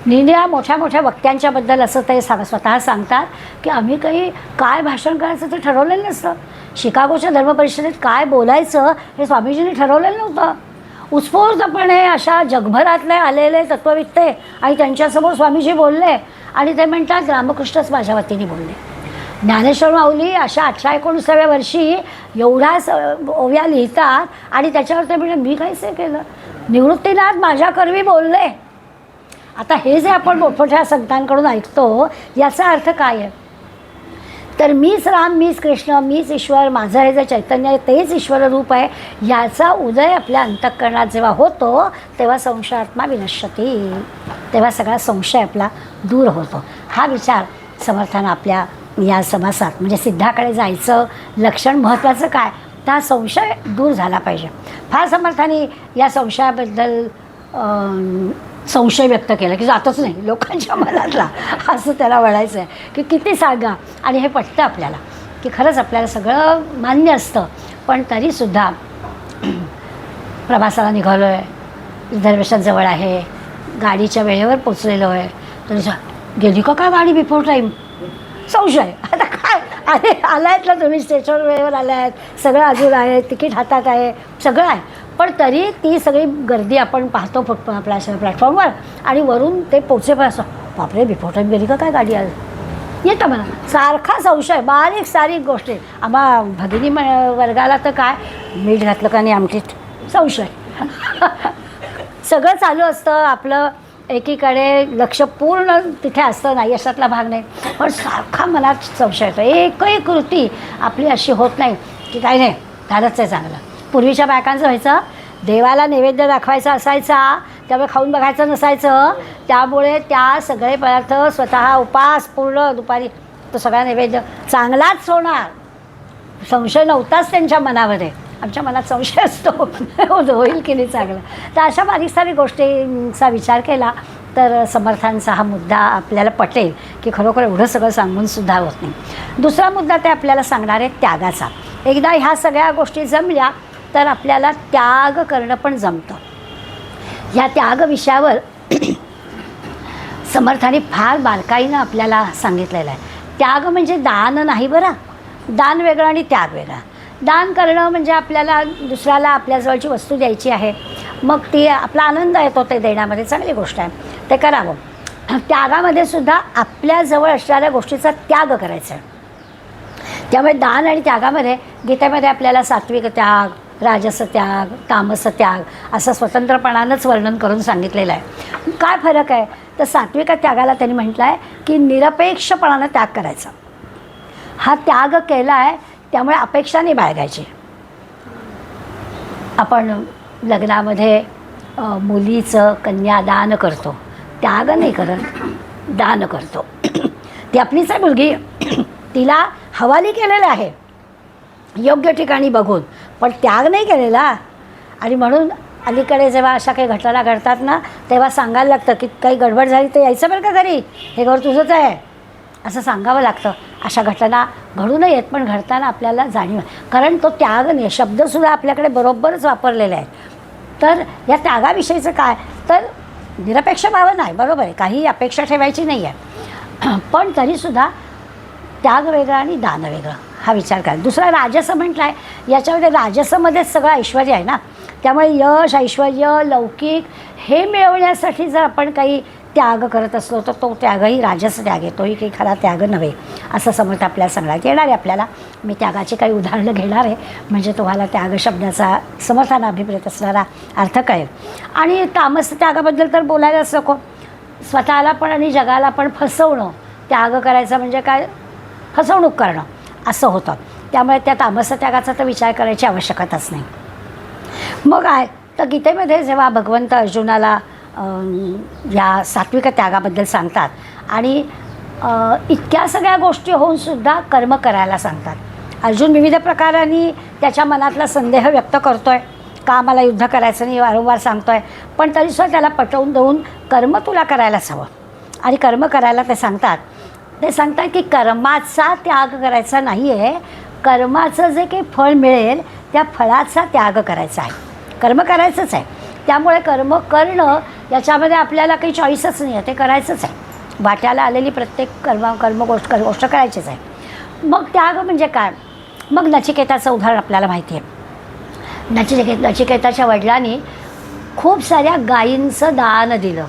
निरनिळ्या मोठ्या मोठ्या वक्त्यांच्याबद्दल असं ते स्वतः सांगतात की आम्ही काही काय भाषण करायचं ते ठरवलेलं नसतं. शिकागोच्या धर्मपरिषदेत काय बोलायचं हे स्वामीजींनी ठरवलेलं नव्हतं. उत्स्फूर्तपणे अशा जगभरातले आलेले तत्त्ववित्ते आणि त्यांच्यासमोर स्वामीजी बोलले आणि ते म्हणतात रामकृष्णच माझ्या वतीने बोलले. ज्ञानेश्वर माऊली अशा 18-19व्या वर्षी एवढ्याच ओव्या लिहितात आणि त्याच्यावर ते म्हणजे मी काहीच नाही केलं, निवृत्तीनाथ माझ्या करवी बोलले. आता हे जे आपण मोठमोठ्या संतांकडून ऐकतो याचा अर्थ काय आहे? तर मीच राम, मीच कृष्ण, मीच ईश्वर, माझं हे जे चैतन्य आहे तेच ईश्वर रूप आहे, ह्याचा उदय आपल्या अंतःकरणात जेव्हा होतो तेव्हा संशयात्मा विनश्यती, तेव्हा सगळा संशय आपला दूर होतो. हा विचार समर्थानं आपल्या या समासात म्हणजे सिद्धाकडे जायचं लक्षण महत्त्वाचं काय, तर हा संशय दूर झाला पाहिजे. फार समर्थाने या संशयाबद्दल संशय व्यक्त केला की जातच नाही लोकांच्या मनातला, असं त्याला म्हणायचं आहे की किती सांगा. आणि हे पटतं आपल्याला की खरंच आपल्याला सगळं मान्य असतं, पण तरीसुद्धा प्रवासाला निघालो आहे, रिझर्वेशन जवळ आहे, गाडीच्या वेळेवर पोचलेलो आहे, तरी गेली का काय गाडी बिफोर टाईम, संशय. आता काय, अरे आला आहेत ना तुम्ही, स्टेशनवर वेळेवर आला आहेत, सगळं अजून आहे, तिकीट हातात आहे, सगळं आहे, पण तरी ती सगळी गर्दी आपण पाहतो आपल्या प्लॅटफॉर्मवर, आणि वरून ते पोचेपर्यंत असं बापरे बिफोर टाईम गेली का काय गाडी आज, येतं मला सारखा संशय. बारीक सारीक गोष्टी, आम्हा भगिनी वर्गाला तर काय, मीठ घातलं का नाही आमटीत, संशय. सगळं चालू असतं आपलं, एकीकडे लक्ष पूर्ण तिथे असतं नाही अशातला भाग नाही, पण सारखा मनात संशय येतो. एकही कृती आपली अशी होत नाही की काही नाही झालंच आहे चांगलं. पूर्वीच्या बायकांचं व्हायचं, देवाला नैवेद्य दाखवायचा असायचा, त्यामुळे खाऊन बघायचं नसायचं, त्यामुळे त्या सगळे पदार्थ स्वतः उपास पूर्ण दुपारी तो सगळा नैवेद्य चांगलाच होणार, संशय नव्हताच त्यांच्या मनामध्ये. आमच्या मनात संशय असतो होईल की नाही चांगलं. तर अशा बारीक सारी गोष्टींचा विचार केला तर समर्थांचा हा मुद्दा आपल्याला पटेल की खरोखर एवढं सगळं सांगूनसुद्धा होत नाही. दुसरा मुद्दा ते आपल्याला सांगणार आहे त्यागाचा. एकदा ह्या सगळ्या गोष्टी जमल्या तर आपल्याला त्याग करणं पण जमतं. ह्या त्याग विषयावर समर्थांनी फार बारकाईनं आपल्याला सांगितलेलं आहे. त्याग म्हणजे दान नाही बरं, दान वेगळं आणि त्याग वेगळा. दान करणं म्हणजे आपल्याला दुसऱ्याला आपल्याजवळची वस्तू द्यायची आहे, मग ती आपला आनंद येतो ते देण्यामध्ये, चांगली गोष्ट आहे, ते करावं. त्यागामध्ये सुद्धा आपल्याजवळ असणाऱ्या गोष्टीचा त्याग करायचा आहे. त्यामुळे दान आणि त्यागामध्ये गीतेमध्ये आपल्याला सात्विक त्याग, राजस त्याग, तामस त्याग असं स्वतंत्रपणानंच वर्णन करून सांगितलेलं आहे. काय फरक आहे तर सात्विक त्यागाला त्यांनी म्हटलं आहे की निरपेक्षपणानं त्याग करायचा. हा त्याग केला आहे त्यामुळे अपेक्षा नाही बाळगायची. आपण लग्नामध्ये मुलीचं कन्यादान करतो, त्याग नाही करत, दान करतो. ती आपलीच आहे मुलगी, तिला हवाली केलेलं आहे योग्य ठिकाणी बघून, पण त्याग नाही केलेला. आणि म्हणून अलीकडे जेव्हा अशा काही घटना घडतात ना तेव्हा सांगायला लागतं की काही गडबड झाली तर यायचं बरं का घरी, हे घर तुझंच आहे असं सांगावं लागतं. अशा घटना घडू नयेत, पण घडताना आपल्याला जाणीव, कारण तो त्याग नाही, शब्दसुद्धा आपल्याकडे बरोबरच वापरलेले आहेत. तर या त्यागाविषयीचं काय तर निरपेक्ष भाव नाही, बरोबर आहे, काही अपेक्षा ठेवायची नाही आहे, पण तरीसुद्धा त्याग वेगळा आणि दान वेगळं हा विचार करा. दुसरा राजस म्हटलं आहे, याच्यामध्ये राजसमध्येच सगळं ऐश्वर्य आहे ना, त्यामुळे यश, ऐश्वर्य, लौकिक हे मिळवण्यासाठी जर आपण काही त्याग करत असलो तर तो त्यागही राजस त्याग आहे, तोही काही खरा त्याग नव्हे असं समर्थ आपल्याला सांगण्यात येणार आहे. आपल्याला मी त्यागाची काही उदाहरणं घेणार आहे म्हणजे तुम्हाला त्याग शब्दाचा समर्थानं अभिप्रेत असणारा अर्थ कळेल. आणि तामस त्यागाबद्दल तर बोलायलाच नको, स्वतःला पण आणि जगाला पण फसवणं, त्याग करायचं म्हणजे काय, फसवणूक करणं असं होतं. त्यामुळे त्या तामस त्यागाचा तर विचार करायची आवश्यकताच नाही. मग काय तर गीतेमध्ये जेव्हा भगवंत अर्जुनाला या सात्विक त्यागाबद्दल सांगतात आणि इतक्या सगळ्या गोष्टी होऊनसुद्धा कर्म करायला सांगतात. अर्जुन विविध प्रकारांनी त्याच्या मनातला संदेह व्यक्त करतो आहे का मला युद्ध करायचं नाही वारंवार सांगतो आहे, पण तरीसुद्धा त्याला पटवून देऊन कर्म तुला करायलाच हवं. आणि कर्म करायला ते सांगतात की कर्माचा त्याग करायचा नाही आहे, कर्माचं जे काही फळ मिळेल त्या फळाचा त्याग करायचा आहे, कर्म करायचंच आहे. त्यामुळे कर्म करणं याच्यामध्ये आपल्याला काही चॉईसच नाही आहे, ते करायचंच आहे. वाट्याला आलेली प्रत्येक गोष्ट करायचीच आहे. मग त्याग म्हणजे काय, मग नचिकेताचं उदाहरण आपल्याला माहिती आहे. नचिकेताच्या वडिलांनी खूप साऱ्या गायींचं दान दिलं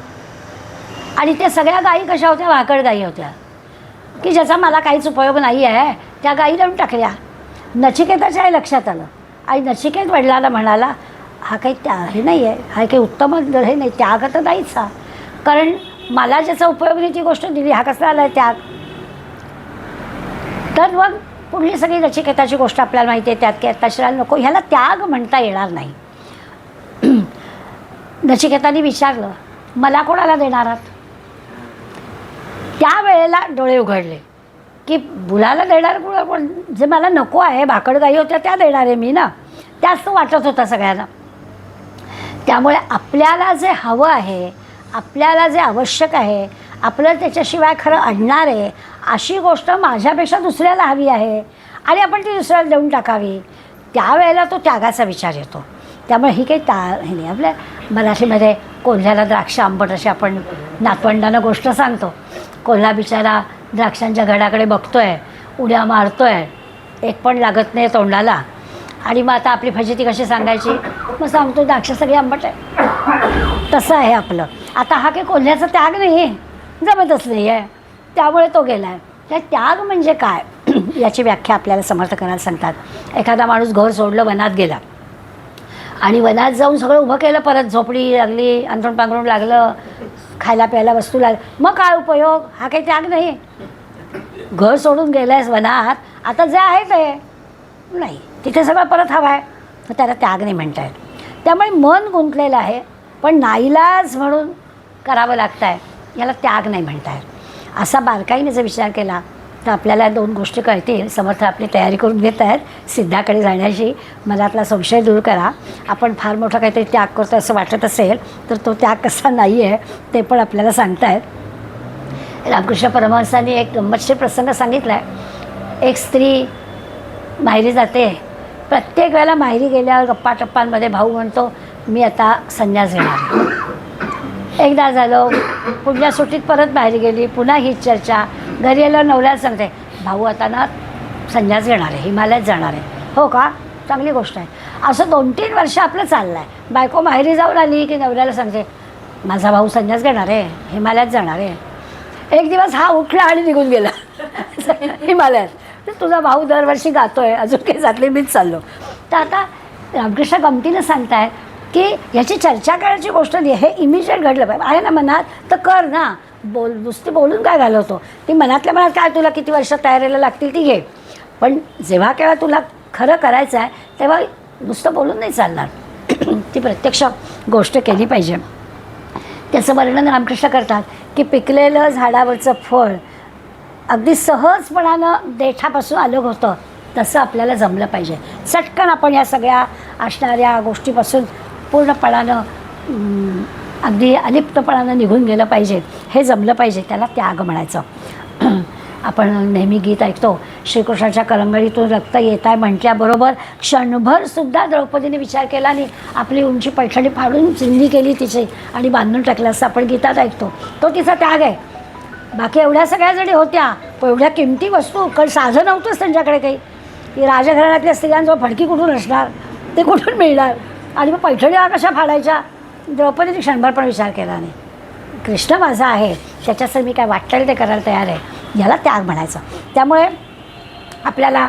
आणि त्या सगळ्या गायी कशा होत्या, वाकड गायी होत्या की ज्याचा मला काहीच उपयोग नाही आहे, त्या गायी लावून टाकल्या. नचिकेताच्या हे लक्षात आलं आणि नचिकेत वडिलांना म्हणाला हा काही हे नाही आहे, हा काही उत्तम हे नाही, त्याग तर नाहीच हा, कारण मला ज्याचा उपयोग नाही ती गोष्ट दिली, हा कसला आला आहे त्याग. तर मग पुढली सगळी नचिकेताची गोष्ट आपल्याला माहिती आहे, त्यात की अत्याचाराला नको, ह्याला त्याग म्हणता येणार नाही. नचिकेताने विचारलं, मला कोणाला देणार आहात? त्यावेळेला डोळे उघडले की मुलाला देणार कोण, जे मला नको आहे, भाकडगाई होत्या त्या देणार आहे मी ना, त्याच तो वाटत होता सगळ्यांना. त्यामुळे आपल्याला जे हवं आहे, आपल्याला जे आवश्यक आहे, आपलं त्याच्याशिवाय खरं अडणार आहे अशी गोष्ट माझ्यापेक्षा दुसऱ्याला हवी आहे आणि आपण ती दुसऱ्याला देऊन टाकावी, त्यावेळेला तो त्यागाचा विचार येतो. त्यामुळे ही काही हे नाही. आपल्या मराठीमध्ये कोल्ह्याला द्राक्ष आंबट अशी आपण नातवंडांना गोष्ट सांगतो. कोल्हा बिचारा द्राक्षांच्या घडाकडे बघतोय, उड्या मारतोय, एक पण लागत नाही तोंडाला. आणि मग आता आपली फजिती कशी सांगायची, मग सांगतो द्राक्ष सगळी आंबट आहे. तसं आहे आपलं. आता हा काही कोल्ह्याचा त्याग नाही, जमतच नाही आहे, त्यामुळे तो गेला आहे. त्या त्याग म्हणजे काय याची व्याख्या आपल्याला समर्थ करायला सांगतात. एखादा माणूस घर सोडलं, वनात गेला आणि वनात जाऊन सगळं उभं केलं, परत झोपडी लागली, अंथरूण पांघरूण लागलं, खायला प्यायला वस्तू लागली, मग काय उपयोग? हा काही त्याग नाही. घर सोडून गेलं आहेस वनात, आता जे आहे ते नाही, तिथे सगळं परत हवं आहे, तर त्याला त्याग नाही म्हणता येत. त्यामुळे मन गुंतलेलं आहे, पण नाईलाज म्हणून करावं लागतं आहे, याला त्याग नाही म्हणता येत. असा बारकाईने जर विचार केला तर आपल्याला 2 गोष्टी कळतील. समर्थ आपली तयारी करून घेत आहेत सिद्धाकडे जाण्याची. मनातला संशय दूर करा. आपण फार मोठा काहीतरी त्याग करतो असं वाटत असेल तर तो त्याग कसा नाही आहे ते पण आपल्याला सांगतायत. रामकृष्ण परमहंसांनी एक गंमतशीर प्रसंग सांगितला आहे. एक स्त्री माहेरी जाते. प्रत्येक वेळेला माहेरी गेल्यावर गप्पा टप्पांमध्ये भाऊ म्हणतो, मी आता संन्यास घेणार. एकदा झालं, पुढल्या सुट्टीत परत बाहेर गेली, पुन्हा हीच चर्चा. घरी आल्यावर नवऱ्याला सांगते, भाऊ आता ना संन्यास घेणार आहे, हिमालयात जाणार आहे. हो का, चांगली गोष्ट आहे. असं 2-3 वर्ष आपलं चाललं आहे. बायको माहेरी जाऊन आली की नवऱ्याला सांगते, माझा भाऊ संन्यास घेणार आहे, हिमालयात जाणार आहे. एक दिवस हा उठला आणि निघून गेला हिमालयात. तुझा भाऊ दरवर्षी गातोय, अजून काही जातले मीच चाललो. तर आता रामकृष्ण गमतीनं सांगतायत की ह्याची चर्चा करायची गोष्ट नाही, हे इमिजिएट घडलं पाहिजे. आहे ना मनात तर कर ना, नुसती बोलून काय घालवतो. ती मनातल्या मनात काय तुला किती वर्ष तयारीला लागतील ती घे, पण जेव्हा केव्हा तुला खरं करायचं आहे तेव्हा नुसतं बोलून नाही चालणार. ती प्रत्यक्ष गोष्ट केली पाहिजे. त्याचं वर्णन रामकृष्ण करतात की पिकलेलं झाडावरचं फळ अगदी सहजपणानं देठापासून अलग होतं, तसं आपल्याला जमलं पाहिजे. चटकन आपण या सगळ्या असणाऱ्या गोष्टीपासून पूर्णपणानं अगदी अलिप्तपणानं निघून गेलं पाहिजे. हे जमलं पाहिजे, त्याला त्याग म्हणायचं. आपण नेहमी गीत ऐकतो, श्रीकृष्णाच्या करंगळीतून रक्त येत आहे म्हटल्याबरोबर क्षणभरसुद्धा द्रौपदीने विचार केला नाही, आपली उंची पैठणी फाडून चिंदी केली तिची आणि बांधून टाकलं, असं आपण गीतात ऐकतो. तो तिचा त्याग आहे. बाकी एवढ्या सगळ्या जणी होत्या, पण एवढ्या किमती वस्तू, कारण साधं नव्हतंच त्यांच्याकडे काही. की राजघराण्यातल्या स्त्रियांजवळ फडकी कुठून असणार, ते कुठून मिळणार, आणि मग पैठण्या कशा फाडायच्या. द्रौपदीने क्षणभर पण विचार केला नाही. कृष्ण माझा आहे, त्याच्यासाठी मी काय वाटतं ते करायला तयार आहे, याला त्याग म्हणायचं. त्यामुळे आपल्याला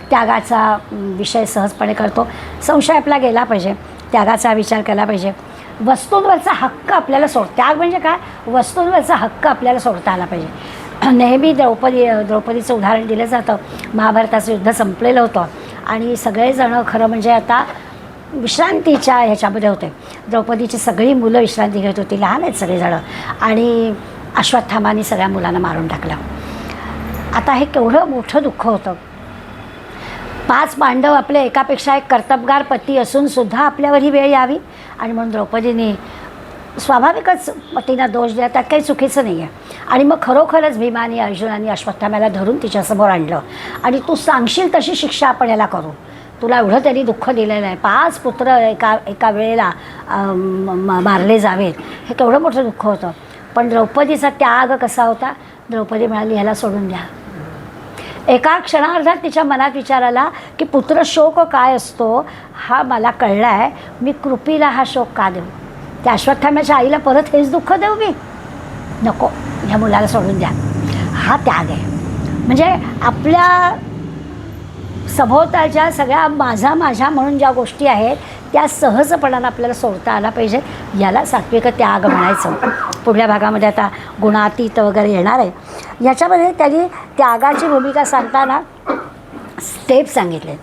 त्यागाचा विषय सहजपणे करतो. संशय आपला गेला पाहिजे, त्यागाचा विचार केला पाहिजे. वस्तूंवरचा हक्क आपल्याला त्याग म्हणजे काय, वस्तूंवरचा हक्क आपल्याला सोडता आला पाहिजे. नेहमी द्रौपदीचं उदाहरण दिलं जातं. महाभारताचं युद्ध संपलेलं होतं आणि सगळेजणं खरं म्हणजे आता विश्रांतीच्या ह्याच्यामध्ये होते. द्रौपदीची सगळी मुलं विश्रांती घेत होती, लहान आहेत सगळेजणं, आणि अश्वत्थामाने सगळ्या मुलांना मारून टाकलं. आता हे केवढं मोठं दुःख होतं. 5 पांडव आपले एकापेक्षा एक कर्तबगार पती असून सुद्धा आपल्यावर ही वेळ यावी, आणि म्हणून द्रौपदीने स्वाभाविकच पतींना दोष दिला, त्यात काही चुकीचं नाही आहे. आणि मग खरोखरच भीमाने अर्जुनाने अश्वत्थाम्याला धरून तिच्यासमोर आणलं आणि तू सांगशील तशी शिक्षा आपण याला करू, तुला एवढं तरी दुःख दिलेलं आहे, 5 पुत्र एका वेळेला मारले जावेत, हे केवढं मोठं दुःख होतं. पण द्रौपदीचा त्याग कसा होता. द्रौपदी म्हणाली, ह्याला सोडून द्या. एका क्षणार्धात तिच्या मनात विचार आला की पुत्रशोक काय असतो हा मला कळला आहे, मी कृपीला हा शोक का देऊ, त्या अश्वत्थाम्याच्या आईला परत हेच दुःख देऊ मी, नको, ह्या मुलाला सोडून द्या. हा त्याग आहे. म्हणजे आपल्या सभोवतालच्या सगळ्या माझ्या म्हणून ज्या गोष्टी आहेत त्या सहजपणानं आपल्याला सोडता आला पाहिजे, याला सात्विक त्याग म्हणायचं. पुढल्या भागामध्ये आता गुणातीत वगैरे येणार आहे. याच्यामध्ये त्यांनी त्यागाची भूमिका सांगताना स्टेप सांगितले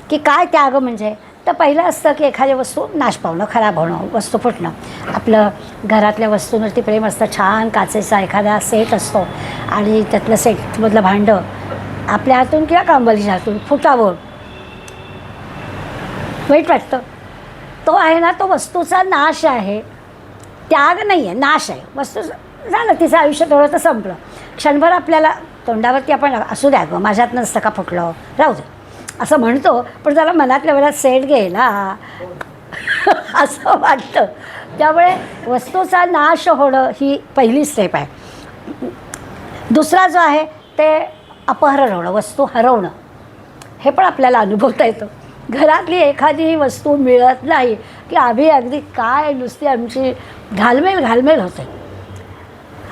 की काय त्याग म्हणजे. तर पहिलं असतं की एखादी वस्तू नाश पावणं, खराब होणं, वस्तू फुटणं. आपलं घरातल्या वस्तूंवरती प्रेम असतं, छान काचेचा एखादा सेट असतो आणि त्यातलं सेटमधलं भांडं आपल्या हातून किंवा कांबलीच्या हातून फुटावं, वाईट वाटतं. तो आहे ना, तो वस्तूचा नाश आहे, त्याग नाही आहे, नाश आहे. वस्तू झालं, तिचं आयुष्य थोडं तर संपलं. क्षणभर आपल्याला तोंडावरती आपण असू द्या गं, माझ्यात नसतं का फुटलं, राहू दे असं म्हणतो, पण त्याला मनातल्या मनात सेट गेला असं वाटतं. त्यामुळे वस्तूचा नाश होणं ही पहिली स्टेप आहे. दुसरा जो आहे ते अपहरण होणं, वस्तू हरवणं. हे पण आपल्याला अनुभवता येतं. घरातली एखादी वस्तू मिळत नाही की आम्ही अगदी काय नुसती आमची घालमेल होते.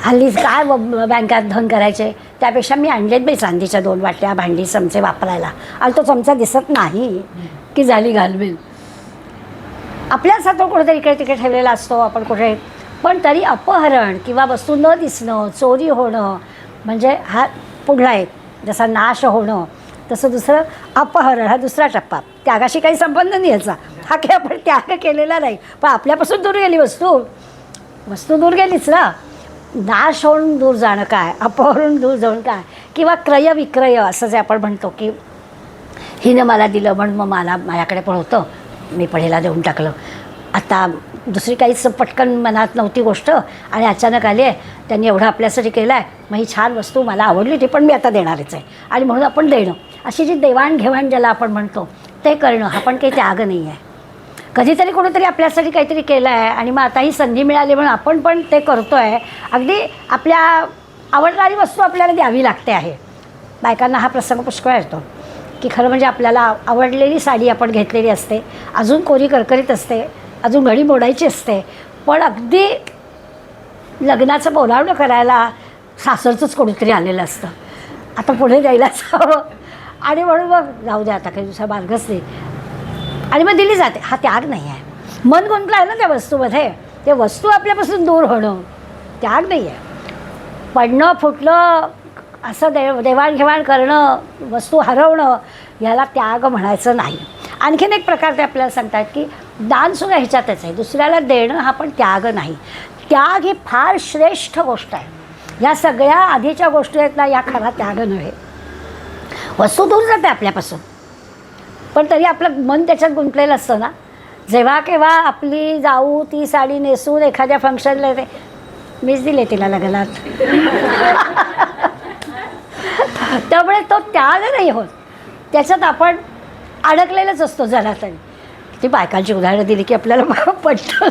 हल्लीच काय बँकात धन करायचे, त्यापेक्षा मी आणलेत बाई चांदीच्या 2 वाट्या, भांडी, चमचे वापरायला, आणि तो चमचा दिसत नाही की झाली घालमेल. आपल्याच हातून कुठेतरी इकडे तिकडे ठेवलेला असतो आपण कुठे, पण तरी अपहरण किंवा वस्तू न दिसणं, चोरी होणं, म्हणजे हा पुढला एक. जसा नाश होणं तसं दुसरं अपहरण, हा दुसरा टप्पा. त्यागाशी काही संबंध नाही याचा, हा काही आपण त्याग केलेला नाही, पण आपल्यापासून दूर गेली वस्तू दूर गेलीच ना. नाश होऊन दूर जाणं काय, अपहरून दूर जाऊन काय, किंवा क्रय विक्रय असं जे आपण म्हणतो की हिनं मला दिलं म्हणून मग माझ्याकडे पण होतं, मी पढेला देऊन टाकलं. आता दुसरी काहीच पटकन मनात नव्हती गोष्ट आणि अचानक आली आहे, त्यांनी एवढं आपल्यासाठी केलं आहे, मग ही छान वस्तू मला आवडली, ती पण मी आता देणारच आहे, आणि म्हणून आपण देणं. अशी जी देवाणघेवाण ज्याला आपण म्हणतो ते करणं, हा पण काही त्याग नाही आहे. कधीतरी कोणीतरी आपल्यासाठी काहीतरी केलं आहे आणि मग आता ही संधी मिळाली म्हणून आपण पण ते करतो आहे. अगदी आपल्या आवडणारी वस्तू आपल्याला द्यावी लागते आहे. बायकांना हा प्रसंग पुष्कळ येतो की खरं म्हणजे आपल्याला आवडलेली साडी आपण घेतलेली असते, अजून कोरी करकरीत असते, अजून घडी मोडायची असते, पण अगदी लग्नाचं बोलावणं करायला सासरचंच कोणीतरी आलेलं असतं, आता पुढे द्यायलाच हवं, आणि म्हणून मग जाऊ द्या आता काही दुसरा मार्गच नाही, आणि मग दिली जाते. हा त्याग नाही आहे. मन गुंतलं आहे ना त्या वस्तूमध्ये, ते वस्तू आपल्यापासून दूर होणं त्याग नाही आहे. पडणं फुटलं असं देवाणघेवाण करणं, वस्तू हरवणं, याला त्याग म्हणायचं नाही. आणखीन एक प्रकार ते आपल्याला सांगतात की दानसुद्धा ह्याच्यातच आहे. दुसऱ्याला देणं हा पण त्याग नाही. त्याग ही फार श्रेष्ठ गोष्ट आहे. या सगळ्या आधीच्या गोष्टी आहेत ना, या खरा त्याग नव्हे. वस्तू दूर जाते आपल्यापासून, पण तरी आपलं मन त्याच्यात गुंतलेलं असतं ना. जेव्हा केव्हा आपली जाऊ ती साडी नेसून एखाद्या फंक्शनला येते, मीच दिले तिला लग्नात त्यामुळे तो त्याग नाही होत, त्याच्यात आपण अडकलेलंच असतो जरा तरी. ती बायकांची उदाहरणं दिली की आपल्याला पटतं.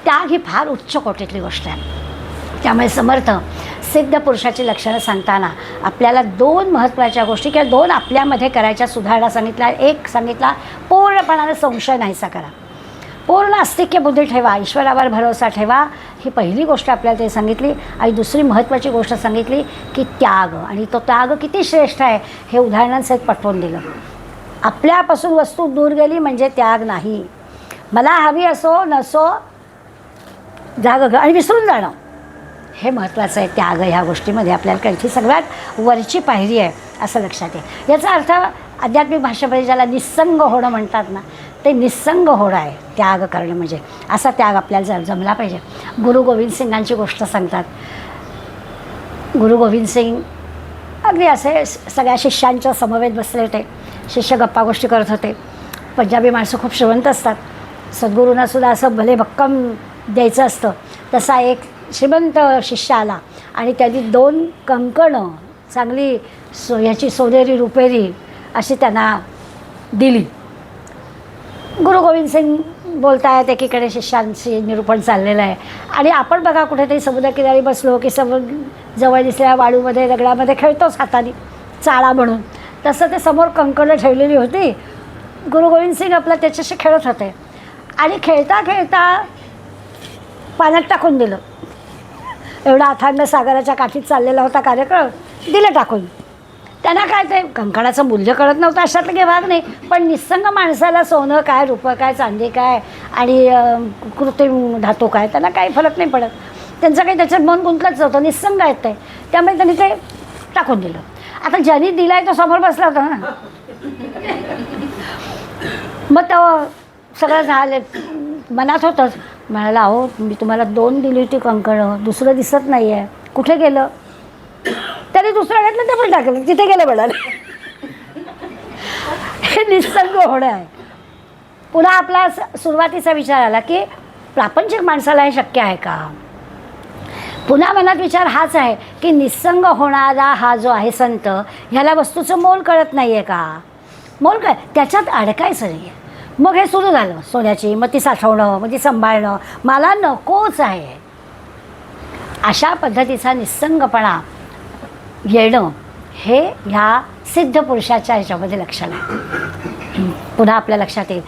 त्याग ही फार उच्च कोटीतली गोष्ट आहे. त्यामुळे समर्थ सिद्ध पुरुषाची लक्षणं सांगताना आपल्याला 2 महत्त्वाच्या गोष्टी किंवा 2 आपल्यामध्ये करायच्या सुधारणा सांगितल्या. एक सांगितला, पूर्णपणाने संशय नाहीसा करा, पूर्ण अस्तिक्य बुद्धी ठेवा, ईश्वरावर भरोसा ठेवा. ही पहिली गोष्ट आपल्याला ते सांगितली. आणि दुसरी महत्त्वाची गोष्ट सांगितली की त्याग, आणि तो त्याग किती श्रेष्ठ आहे हे उदाहरणांसहित पटवून दिलं. आपल्यापासून वस्तू दूर गेली म्हणजे त्याग नाही. मला हवी असो नसो, जाग आणि विसरून जाणं हे महत्त्वाचं आहे. त्याग ह्या गोष्टीमध्ये आपल्याला कळची सगळ्यात वरची पायरी आहे असं लक्षात आहे. याचा अर्थ आध्यात्मिक भाषेमध्ये ज्याला निस्संग होणं म्हणतात ना, ते निस्संग होणं आहे त्याग करणं. म्हणजे असा त्याग आपल्याला जमला पाहिजे. गुरु गोविंद सिंगांची गोष्ट सांगतात. गुरु गोविंद सिंग अगदी असे सगळ्या शिष्यांच्या समवेत बसले होते. शिष्य गप्पा गोष्टी करत होते. पंजाबी माणसं खूप श्रीमंत असतात. सद्गुरूंना सुद्धा असं भले भक्कम द्यायचं असतं. तसा एक श्रीमंत शिष्य आला आणि त्यांनी 2 कंकणं चांगली याची सोनेरी रुपेरी अशी त्यांना दिली. गुरु गोविंद सिंग बोलत आहेत, एकीकडे शिष्यांशी निरूपण चाललेलं आहे, आणि आपण बघा कुठेतरी समुद्रकिनारी बसलो की जवळ दिसलेल्या वाळूमध्ये दगडामध्ये खेळतोच हाताने चाळा म्हणून. तसं ते समोर कंकणं ठेवलेली होती. गुरु गोविंद सिंग आपला त्याच्याशी खेळत होते, आणि खेळता खेळता पाण्यात टाकून दिलं. एवढा अथांग सागराच्या काठीत चाललेला होता कार्यक्रम, दिलं टाकून. त्यांना काय ते कंकणाचं मूल्य कळत नव्हतं, अशातलं काही भाग नाही. पण निस्संग माणसाला सोनं काय, रुपं काय, चांदी काय आणि कृत्रिम धातू काय, त्यांना काही फरक नाही पडत. त्यांचं काही त्याच्यात मन गुंतलंच नव्हतं, निस्संग आहेत ते, त्यामुळे त्यांनी ते टाकून दिलं. आता ज्यांनी दिलाय तो समोर बसला होता ना, मग तो सगळं झालं, मनात होतंच. म्हणाला अहो मी तुम्हाला 2 दिली होती कंकणं, दुसरं दिसत नाही आहे, कुठे गेलं? त्याने दुसरं घेतलं ते पण टाकलं, तिथे गेलं म्हणाले. हे निसर्ग होणं आहे. पुन्हा आपला सुरुवातीचा विचार आला की प्रापंचिक माणसाला हे शक्य आहे का? पुन्हा मनात विचार हाच आहे की निस्संग होणारा हा जो आहे संत, ह्याला वस्तूचं मोल कळत नाही आहे का? मोल काय, त्याच्यात अडकायचं नाही आहे. मग हे सुरू झालं सोन्याची, मग ती साठवणं, मग ती सांभाळणं, मला नकोच आहे. अशा पद्धतीचा निस्संगपणा येणं हे ह्या सिद्ध पुरुषाच्या ह्याच्यामध्ये लक्षण आहे. पुन्हा आपल्या लक्षात येईल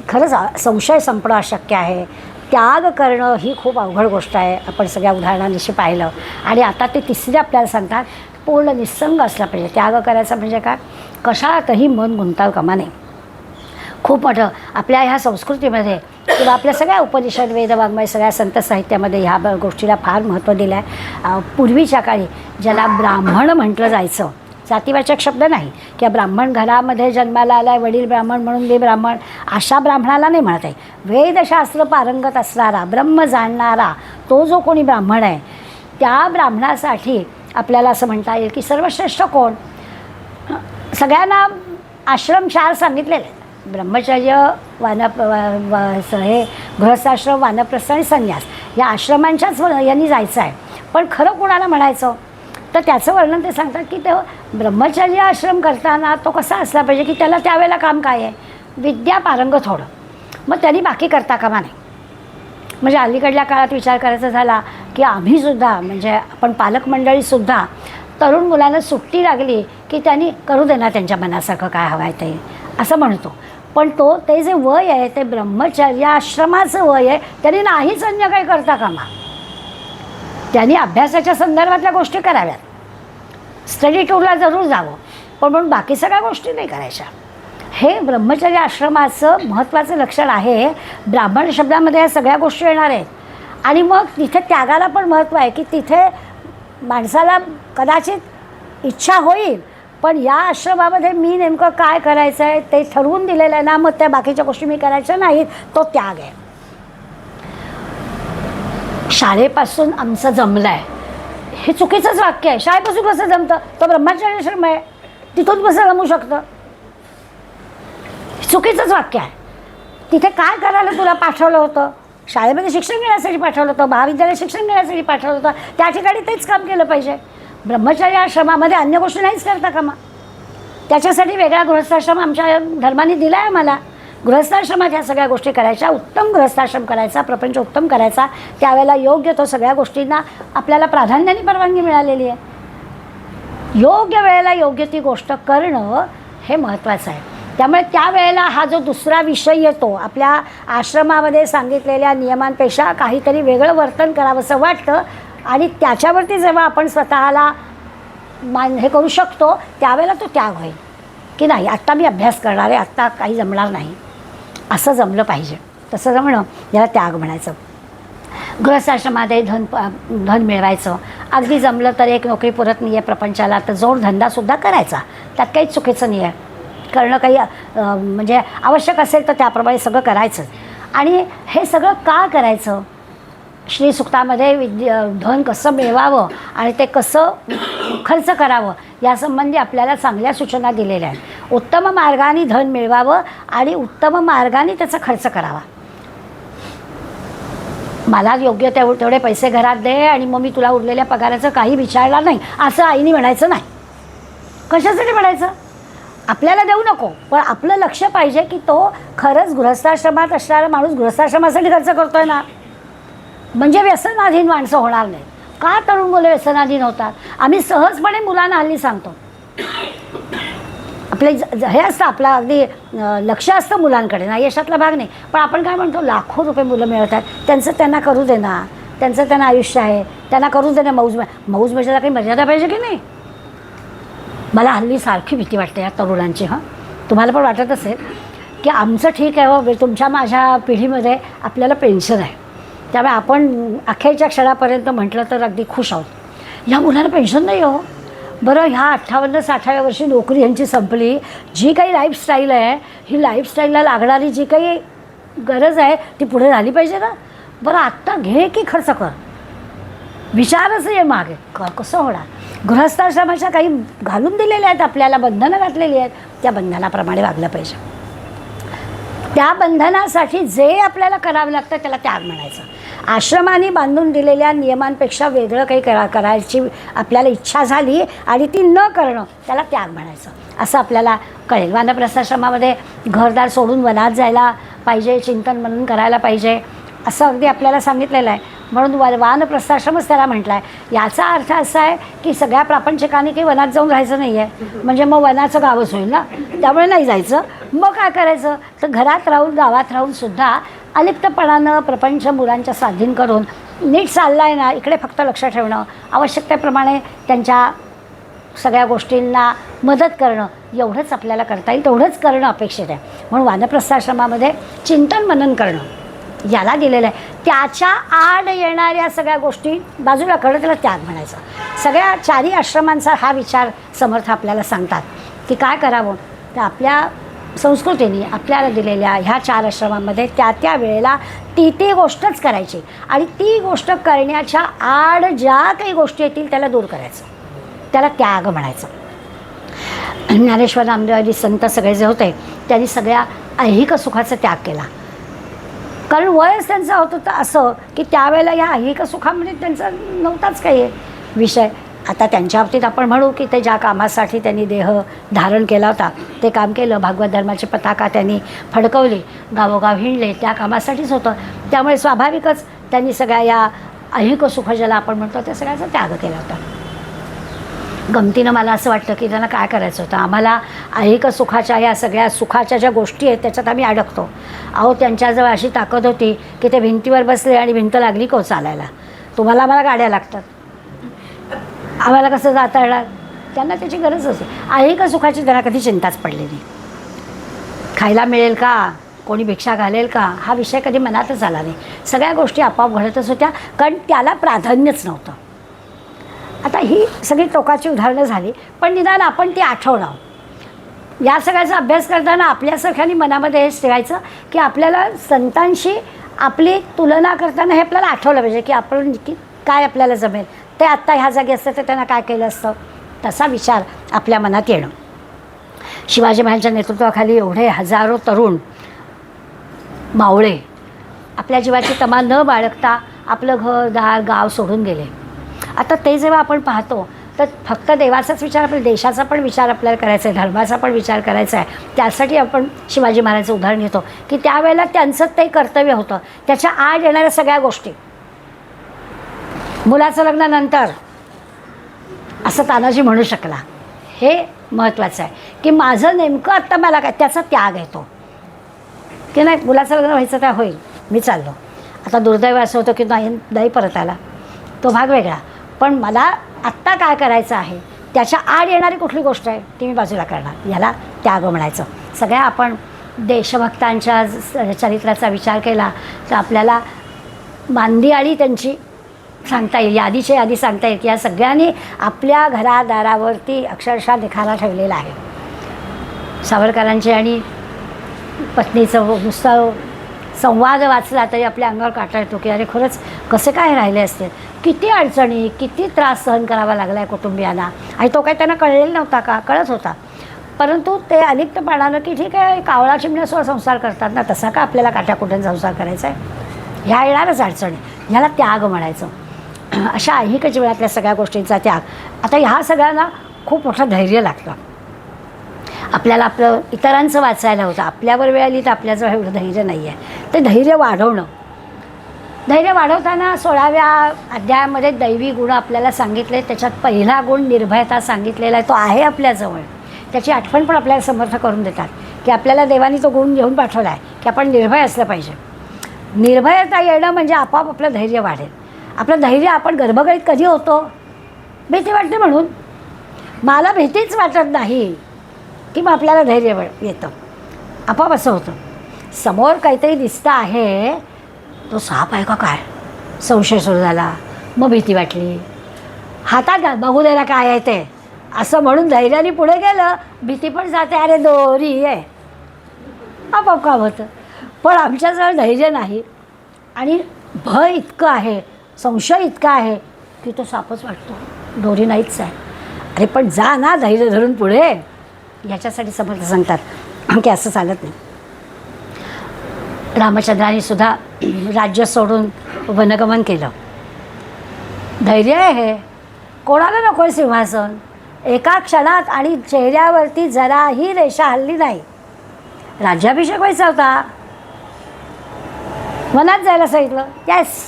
खरंच संशय संपणं अशक्य आहे. त्याग करणं ही खूप अवघड गोष्ट आहे, आपण सगळ्या उदाहरणांशी पाहिलं. आणि आता ते तिसरे आपल्याला सांगतात पूर्ण निस्संग असला पाहिजे. त्याग करायचं म्हणजे काय, कशातही मन गुंताव कामा नये. खूप मोठं आपल्या ह्या संस्कृतीमध्ये किंवा आपल्या सगळ्या उपनिषद वेदवाङ्मय सगळ्या संत साहित्यामध्ये ह्या गोष्टीला फार महत्त्व दिलं आहे. पूर्वीच्या काळी ज्याला ब्राह्मण म्हटलं जायचं, जातीवाचक शब्द नाही, किंवा ब्राह्मण घरामध्ये जन्माला आला आहे, वडील ब्राह्मण म्हणून मी ब्राह्मण, अशा ब्राह्मणाला नाही म्हणत आहे. वेदशास्त्र पारंगत असणारा, ब्रह्म जाणणारा तो जो कोणी ब्राह्मण आहे, त्या ब्राह्मणासाठी आपल्याला असं म्हणता येईल की सर्वश्रेष्ठ कोण? सगळ्यांना आश्रम 4 सांगितलेले आहेत. ब्रह्मचर्य, हे गृहस्थाश्रम, वानप्रस्थ आणि संन्यास, या आश्रमांच्याच यांनी जायचं आहे. पण खरं कोणाला म्हणायचं तर त्याचं वर्णन ते सांगतात की तो ब्रह्मचर्य आश्रम करताना तो कसा असला पाहिजे की त्याला त्यावेळेला काम काय आहे, विद्या पारंगत होणं. मग त्यांनी बाकी करता कामा नाही. म्हणजे अलीकडल्या काळात विचार करायचा झाला की आम्हीसुद्धा, म्हणजे आपण पालक मंडळीसुद्धा तरुण मुलांना सुट्टी लागली की त्यांनी करू दे ना त्यांच्या मनासारखं काय हवं आहे ते असं म्हणतो. पण ते जे वय आहे ते ब्रह्मचर्य आश्रमाचं वय आहे. त्यांनी नाहीच अन्य काही करता कामा. त्यांनी अभ्यासाच्या संदर्भातल्या गोष्टी कराव्यात, स्टडी टूरला जरूर जावं, पण म्हणून बाकी सगळ्या गोष्टी नाही करायच्या. हे ब्रह्मचर्य आश्रमाचं महत्त्वाचं लक्षण आहे. ब्राह्मण शब्दामध्ये या सगळ्या गोष्टी येणार आहेत. आणि मग तिथे त्यागाला पण महत्त्व आहे की तिथे माणसाला कदाचित इच्छा होईल, पण या आश्रमामध्ये मी नेमकं काय करायचं आहे ते ठरवून दिलेलं आहे ना, मग त्या बाकीच्या गोष्टी मी करायच्या नाहीत, तो त्याग आहे. शाळेपासून आमचं जमलं आहे हे चुकीचंच वाक्य आहे. शाळेपासून कसं जमतं? तो ब्रह्मचर्य आश्रम आहे, तिथून कसं जमू शकतं? चुकीचंच वाक्य आहे. तिथे काय करायला तुला पाठवलं होतं? शाळेमध्ये शिक्षण घेण्यासाठी पाठवलं होतं, महाविद्यालयात शिक्षण घेण्यासाठी पाठवलं होतं, त्या ठिकाणी तेच काम केलं पाहिजे. ब्रह्मचर्य आश्रमामध्ये अन्य गोष्टी नाहीच करता कामा. त्याच्यासाठी वेगळा गृहस्थाश्रम आमच्या धर्माने दिला आहे आम्हाला. गृहस्थाश्रमात ह्या सगळ्या गोष्टी करायच्या, उत्तम गृहस्थाश्रम करायचा, प्रपंच उत्तम करायचा. त्यावेळेला योग्य तो सगळ्या गोष्टींना आपल्याला प्राधान्याने परवानगी मिळालेली आहे. योग्य वेळेला योग्य ती गोष्ट करणं हे महत्त्वाचं आहे. त्यामुळे त्यावेळेला हा जो दुसरा विषय येतो, आपल्या आश्रमामध्ये सांगितलेल्या नियमांपेक्षा काहीतरी वेगळं वर्तन करावंसं वाटतं आणि त्याच्यावरती जेव्हा आपण स्वतःला हे करू शकतो त्यावेळेला तो त्याग होईल की नाही, आत्ता मी अभ्यास करणार आहे, आत्ता काही जमणार नाही, असं जमलं पाहिजे. तसं जमणं याला त्याग म्हणायचं. गृहस्थाश्रमामध्ये धन मिळवायचं, अगदी जमलं तर एक नोकरी पुरत नाही आहे प्रपंचाला तर जोडधंदासुद्धा करायचा, त्यात काहीच चुकीचं नाही आहे. करणं काही म्हणजे आवश्यक असेल तर त्याप्रमाणे सगळं करायचं. आणि हे सगळं का करायचं? श्रीसुक्तामध्ये धन कसं मिळवावं आणि ते कसं खर्च करावं यासंबंधी आपल्याला चांगल्या सूचना दिलेल्या आहेत. उत्तम मार्गाने धन मिळवावं आणि उत्तम मार्गाने त्याचा खर्च करावा. मला योग्य तेवढे पैसे घरात दे आणि मग मी तुला उरलेल्या पगाराचं काही विचारणार नाही असं आईने म्हणायचं नाही. कशासाठी म्हणायचं? आपल्याला देऊ नको, पण आपलं लक्ष पाहिजे की तो खरंच गृहस्थाश्रमात असणारा माणूस गृहस्थाश्रमासाठी खर्च करतो आहे ना, म्हणजे व्यसनाधीन माणसं होणार नाही. का तरुण मुलं व्यसनाधीन होतात? आम्ही सहजपणे मुलांना हल्ली सांगतो. आपले हे असतं, आपलं अगदी लक्ष असतं मुलांकडे ना, यशातला भाग नाही, पण आपण काय म्हणतो, लाखो रुपये मुलं मिळवतात, त्यांचं त्यांना करू दे ना, त्यांचं त्यांना आयुष्य आहे, त्यांना करू दे ना. मौज मजाला काही मर्यादा पाहिजे की नाही? मला हल्ली सारखी भीती वाटते या तरुणांची. तुम्हाला पण वाटत असेल की आमचं ठीक आहे हो, तुमच्या माझ्या पिढीमध्ये आपल्याला पेन्शन आहे, त्यामुळे आपण अखेरच्या क्षणापर्यंत म्हटलं तर अगदी खुश आहोत. ह्या मुलांना पेन्शन नाही हो. बरं, ह्या 58-60व्या वर्षी नोकरी ह्यांची संपली. जी काही लाईफस्टाईल आहे, ही लाईफस्टाईलला लागणारी जी काही गरज आहे ती पुढे झाली पाहिजे ना. बरं, आत्ता घे की खर्च कर, विचारच आहे मागे कसं होणार. गृहस्थाश्रमाच्या काही घालून दिलेल्या आहेत आपल्याला, बंधनं घातलेली आहेत, त्या बंधनाप्रमाणे वागलं पाहिजे. त्या बंधनासाठी जे आपल्याला करावं लागतं त्याला त्याग म्हणायचं. आश्रमाने बांधून दिलेल्या नियमांपेक्षा वेगळं काही करायची आपल्याला इच्छा झाली आणि ती न करणं त्याला त्याग म्हणायचं, असं आपल्याला कळेल. वानप्रस्थाश्रमामध्ये घरदार सोडून वनात जायला पाहिजे, चिंतन मनन करायला पाहिजे, असं अगदी आपल्याला सांगितलेलं आहे. म्हणून वानप्रस्थाश्रमच त्याला म्हटलं आहे. याचा अर्थ असा आहे की सगळ्या प्रापंचिकांनी काही वनात जाऊन राहायचं नाही आहे, म्हणजे मग वनाचं गावच होईल ना, त्यामुळे नाही जायचं. मग काय करायचं तर घरात राहून, गावात राहूनसुद्धा अलिप्तपणानं प्रपंच मुलांच्या स्वाधीन करून नीट चालला आहे ना, इकडे फक्त लक्ष ठेवणं, आवश्यकतेप्रमाणे त्यांच्या सगळ्या गोष्टींना मदत करणं, एवढंच आपल्याला करता येईल, तेवढंच करणं अपेक्षित आहे. म्हणून वानप्रस्थाश्रमामध्ये चिंतन मनन करणं याला दिलेलं आहे. त्याच्या आड येणाऱ्या सगळ्या गोष्टी बाजूला करणं त्याला त्याग म्हणायचं. सगळ्या 4ही आश्रमांचा हा विचार समर्थ आपल्याला सांगतात की काय करावं. तर आपल्या संस्कृतीने आपल्याला दिलेल्या ह्या 4 आश्रमांमध्ये त्या वेळेला ती गोष्टच करायची आणि ती गोष्ट करण्याच्या आड ज्या काही गोष्टी येतील त्याला दूर करायचं, त्याला त्याग म्हणायचं. ज्ञानेश्वर नामदेवादी संत सगळे जे होते त्यांनी सगळ्या ऐहिक सुखाचा त्याग केला. कारण वयच त्यांचं होत होतं असं की त्यावेळेला या ऐहिक सुखामध्ये त्यांचा नव्हताच काही विषय. आता त्यांच्या बाबतीत आपण म्हणू की ते ज्या कामासाठी त्यांनी देह धारण केला होता ते काम केलं. भागवत धर्माची पताका त्यांनी फडकवली, गावोगाव हिंडले, त्या कामासाठीच होतं. त्यामुळे स्वाभाविकच त्यांनी सगळ्या या ऐहिक सुख ज्याला आपण म्हणतो त्या सगळ्याचा त्याग केला होता. गमतीनं मला असं वाटतं की त्यांना काय करायचं होतं. आम्हाला ऐहिक सुखाच्या या सगळ्या सुखाच्या ज्या गोष्टी आहेत त्याच्यात आम्ही अडकतो. अहो, त्यांच्याजवळ अशी ताकद होती की ते भिंतीवर बसले आणि भिंत लागली को चालायला. तुम्हाला आम्हाला गाड्या लागतात, आम्हाला कसं जाता येणार. त्यांना त्याची गरज असते. ऐहिक सुखाची त्यांना कधी चिंताच पडली नाही. खायला मिळेल का, कोणी भिक्षा घालेल का, हा विषय कधी मनातच आला नाही. सगळ्या गोष्टी आपोआप घडतच होत्या, कारण त्याला प्राधान्यच नव्हतं. आता ही सगळी टोकाची उदाहरणं झाली, पण निदान आपण ती आठवणं. या सगळ्याचा अभ्यास करताना आपल्यासारख्याने मनामध्ये हेच ठेवायचं की आपल्याला संतांशी आपली तुलना करताना हे आपल्याला आठवलं पाहिजे की आपण काय आपल्याला जमेल. ते आत्ता ह्या जागी असतं तर त्यांना काय केलं असतं, तसा विचार आपल्या मनात येणं. शिवाजी महाराजांच्या नेतृत्वाखाली एवढे हजारो तरुण मावळे आपल्या जीवाची तमा न बाळगता आपलं घर दार गाव सोडून गेले. आता ते जेव्हा आपण पाहतो तर फक्त देवाचाच विचार, आपल्या देशाचा पण विचार आपल्याला करायचा आहे, धर्माचा पण विचार करायचा आहे. त्यासाठी आपण शिवाजी महाराजांचं उदाहरण घेतो की त्यावेळेला त्यांचं ते कर्तव्य होतं. त्याच्या आड येणाऱ्या सगळ्या गोष्टी, मुलाचं लग्नानंतर असं तानाजी म्हणू शकला, हे महत्त्वाचं आहे की माझं नेमकं आत्ता मला काय, त्याचा त्याग येतो की नाही. मुलाचं लग्न व्हायचं काय होईल, मी चाललो. आता दुर्दैव असं होतं की नाही परत आला, तो भाग वेगळा. पण मला आत्ता काय करायचं आहे, त्याच्या आड येणारी कुठली गोष्ट आहे ती मी बाजूला करणार, याला त्याग म्हणायचं. सगळ्या आपण देशभक्तांच्या चरित्राचा विचार केला तर आपल्याला मांदी आळी त्यांची सांगता येईल, यादीची यादी सांगता येईल की या सगळ्यांनी आपल्या घरादारावरती अक्षरशः निखारा ठेवलेला आहे. सावरकरांची आणि पत्नीचं नुसतं संवाद वाचला तरी आपल्या अंगावर काटा येतो की अरे खरंच कसे काय राहिले असते, किती अडचणी, किती त्रास सहन करावा लागला आहे कुटुंबियांना. आणि तो काय त्यांना कळलेला नव्हता का, कळत होता. परंतु ते अलिप्तपणानं की ठीक आहे कावळा चिमण्यासोबत संसार करतात ना, तसा का आपल्याला काट्याकुट्याने संसार करायचा आहे, ह्या येणारच अडचणी, ह्याला त्याग म्हणायचं. अशा ऐहिक जीवनातल्या सगळ्या गोष्टींचा त्याग. आता ह्या सगळ्यांना खूप मोठं धैर्य लागतं. आपल्याला आपलं इतरांचं वाचायला होतं, आपल्यावर वेळ आली तर आपल्याजवळ एवढं धैर्य नाही आहे. ते धैर्य वाढवणं, धैर्य वाढवताना 16व्या अध्यायामध्ये दैवी गुण आपल्याला सांगितले. त्याच्यात पहिला गुण निर्भयता सांगितलेला आहे, तो आहे आपल्याजवळ. त्याची आठवण पण आपल्याला समर्थ करून देतात की आपल्याला देवानी तो गुण घेऊन पाठवला आहे की आपण निर्भय असलं पाहिजे. निर्भयता येणं म्हणजे आपोआप आपलं धैर्य वाढेल. आपलं धैर्य आपण गर्भगळीत कधी होतो, भीती वाटते म्हणून. मला भीतीच वाटत नाही की मग आपल्याला धैर्य येतं, आपोआप असं होतं. समोर काहीतरी दिसतं आहे, तो साप आहे का काय, संशय सुरू झाला, मग भीती वाटली, हातात घाल बघू द्यायला काय आहे ते, असं म्हणून धैर्याने पुढे गेलं, भीती पण जाते, अरे दोरी आहे, आपोआप काम होतं. पण आमच्याजवळ धैर्य नाही आणि भय इतकं आहे, संशय इतका आहे की तो सापच वाटतो, दोरी नाहीच आहे. अरे पण जा ना धैर्य धरून पुढे. याच्यासाठी समर्थ सांगतात की असं चालत नाही. रामचंद्राने सुद्धा राज्य सोडून वनगमन केलं. धैर्य आहे हे, कोणाला नको आहे सिंहासन. एका क्षणात आणि चेहऱ्यावरती जराही रेषा हलली नाही. राज्याभिषेक व्हायचा होता, वनात जायला सांगितलं, येस.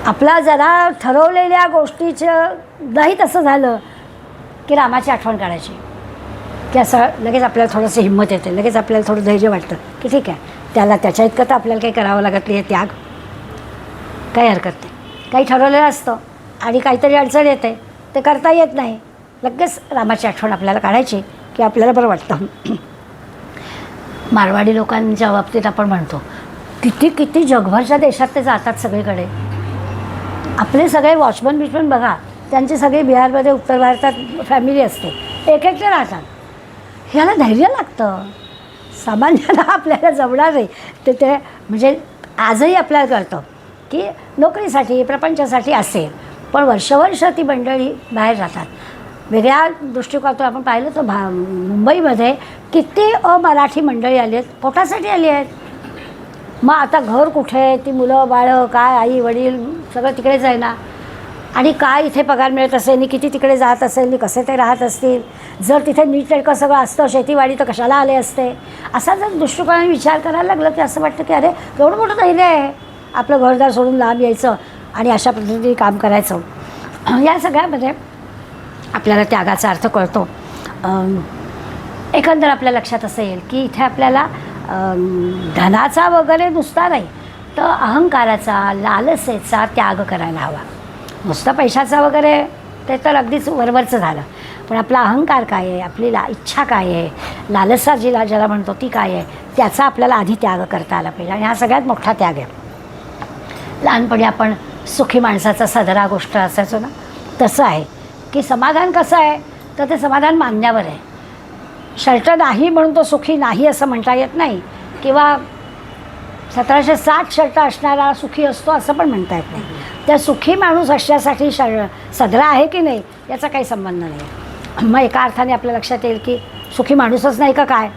आपला जरा ठरवलेल्या गोष्टीचं नाही तसं झालं की रामाची आठवण काढायची, की असं लगेच आपल्याला थोडंसं हिंमत येते, लगेच आपल्याला थोडं धैर्य वाटतं की ठीक आहे, त्याला त्याच्या इतकं तर आपल्याला काही करावं लागत नाही, त्याग काही हरकत नाही. काही ठरवलेलं असतं आणि काहीतरी अडचण येते, ते करता येत नाही, लगेच रामाची आठवण आपल्याला काढायची की आपल्याला बरं वाटतं. मारवाडी लोकांच्या बाबतीत आपण म्हणतो किती किती जगभरच्या देशात ते जातात सगळीकडे. आपले सगळे वॉचमन बिचमन बघा, त्यांची सगळी बिहारमध्ये उत्तर भारतात फॅमिली असते, एक एकटे राहतात. ह्याला धैर्य लागतं, सामान्याला आपल्याला जमणार नाही. ते म्हणजे आजही आपल्याला कळतं की नोकरीसाठी प्रपंचासाठी असेल, पण वर्षवर्ष ती मंडळी बाहेर जातात. वेगळ्या दृष्टिकोनातून आपण पाहिलं तर मुंबईमध्ये किती अमराठी मंडळी आली आहेत, पोटासाठी आली आहेत. मग आता घर कुठे, ती मुलं बाळं काय, आई वडील सगळं तिकडेच आहे ना, आणि काय इथे पगार मिळत असेल आणि किती तिकडे जात असेल आणि कसे ते राहत असतील. जर तिथे नीटनेटकं सगळं असतं, शेतीवाडी, तर कशाला आले असते. असा जर दृष्टिकोनाने विचार करायला लागलं की असं वाटतं की अरे एवढं मोठं धैर्य आहे आपलं घरदार सोडून लांब यायचं आणि अशा पद्धतीने काम करायचं. या सगळ्यामध्ये आपल्याला त्यागाचा अर्थ कळतो. एकंदर आपल्या लक्षात असं येईल की इथे आपल्याला धनाचा वगैरे नुसता नाही, तर अहंकाराचा, लालसेचा त्याग करायला हवा. नुसतं पैशाचा वगैरे ते तर अगदीच वरवरचं झालं, पण आपला अहंकार काय आहे, आपली इच्छा काय आहे, लालसा ज्याला म्हणतो ती काय आहे, त्याचा आपल्याला आधी त्याग करता आला पाहिजे. आणि हा सगळ्यात मोठा त्याग आहे. लहानपणी आपण सुखी माणसाचा सदरा गोष्ट असायचो ना, तसं आहे की समाधान कसं आहे, तर ते समाधान मानण्यावर आहे. शर्ट नाही म्हणून तो सुखी नाही असं म्हणता येत नाही, किंवा 1760 शर्ट असणारा सुखी असतो असं पण म्हणता येत नाही. त्या सुखी माणूस असण्यासाठी सदरा आहे की नाही याचा काही संबंध नाही. मग एका अर्थाने आपल्या लक्षात येईल की सुखी माणूसच नाही का काय,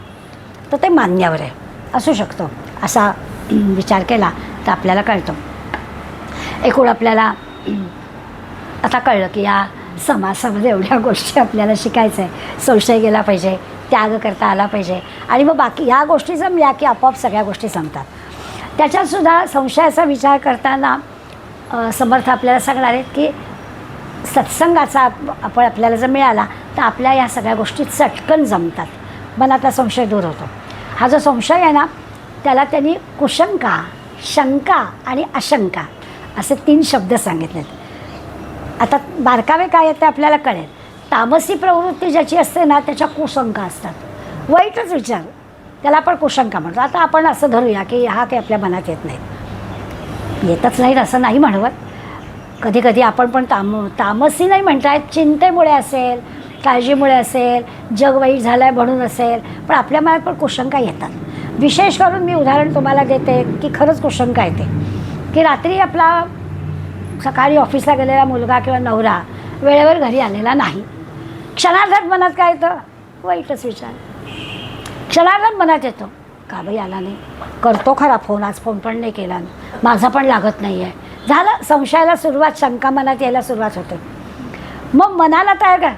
तर ते मानण्यावर आहे, असू शकतो. असा विचार केला तर आपल्याला कळतं. एकूण आपल्याला आता कळलं की या समासामध्ये एवढ्या गोष्टी आपल्याला शिकायचं आहे. संशय गेला पाहिजे, त्याग करता आला पाहिजे, आणि मग बाकी ह्या गोष्टी जमल्या की आपोआप सगळ्या गोष्टी संपतात. त्याच्यातसुद्धा संशयाचा विचार करताना समर्थ आपल्याला सांगणार आहेत की सत्संगाचा आपल्याला जर मिळाला तर आपल्या या सगळ्या गोष्टी चटकन जमतात, मनातला संशय दूर होतो. हा जो संशय आहे ना, त्याला त्यांनी कुशंका, शंका आणि अशंका असे 3 शब्द सांगितलेत. आता बारकावे काय आहेत ते आपल्याला कळेल. तामसी प्रवृत्ती ज्याची असते ना, त्याच्या कुशंका असतात, वाईटच विचार, त्याला आपण कुशंका म्हणतो. आता आपण असं धरूया की हा काही आपल्या मनात येत नाहीत, येतच नाहीत असं नाही म्हणवत. कधी कधी आपण पण तामसी नाही म्हणता येत, चिंतेमुळे असेल, काळजीमुळे असेल, जग वाईट झालं आहे म्हणून असेल, पण आपल्या मनात पण कुशंका येतात. विशेष करून मी उदाहरण तुम्हाला देते की खरंच कुशंका येते की रात्री आपला सकाळी ऑफिसला गेलेला मुलगा किंवा नवरा वेळेवर घरी आलेला नाही. क्षणार्धात मनात काय येतं, वाईटच विचार. क्षणार्धात मनात येतो, का बाई आला नाही, करतो खरा फोन, आज फोन पण नाही केला, माझा पण लागत नाही आहे. झालं, संशयाला सुरुवात, शंका मनात यायला सुरुवात होते. मग मनाला काय का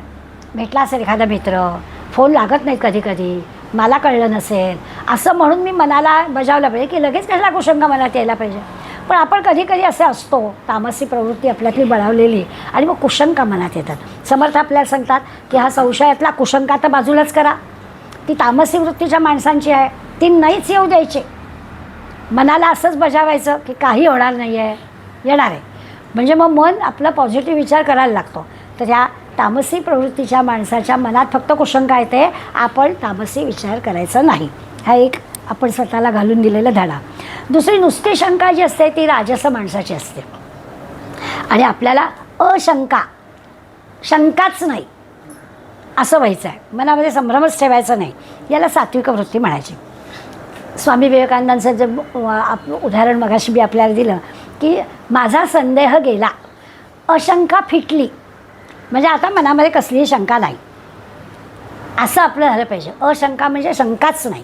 भेटला असेल एखादा मित्र, फोन लागत नाहीत कधी कधी, मला कळलं नसेल असं म्हणून मी मनाला बजावलं पाहिजे की लगेच कशाला कुशंका मनात यायला पाहिजे. पण आपण कधी कधी असे असतो, तामसी प्रवृत्ती आपल्यातली बळावलेली, आणि मग कुशंका मनात येतात. समर्थ आपल्याला सांगतात की हा संशयातला कुशंका तर बाजूलाच करा, ती तामसी वृत्तीच्या माणसांची आहे, ती नाहीच येऊ द्यायची. मनाला असंच बजावायचं की काही होणार नाही आहे, येणार आहे. म्हणजे मग मन आपला पॉझिटिव्ह विचार करायला लागतो. तर ह्या तामसी प्रवृत्तीच्या माणसाच्या मनात फक्त कुशंका येते, आपण तामसी विचार करायचा नाही. हा एक आपण स्वतःला घालून दिलेला धडा. दुसरी नुसती शंका जी असते ती राजस माणसाची असते. आणि आपल्याला अशंका, शंकाच नाही असं व्हायचं आहे, मनामध्ये संभ्रमच ठेवायचा नाही. याला सात्विक वृत्ती म्हणायची. स्वामी विवेकानंदांचं जे उदाहरण मगाशी मी आपल्याला दिलं की माझा संदेह गेला, अशंका फिटली, म्हणजे आता मनामध्ये कसलीही शंका नाही, असं आपलं झालं पाहिजे. अशंका म्हणजे शंकाच नाही,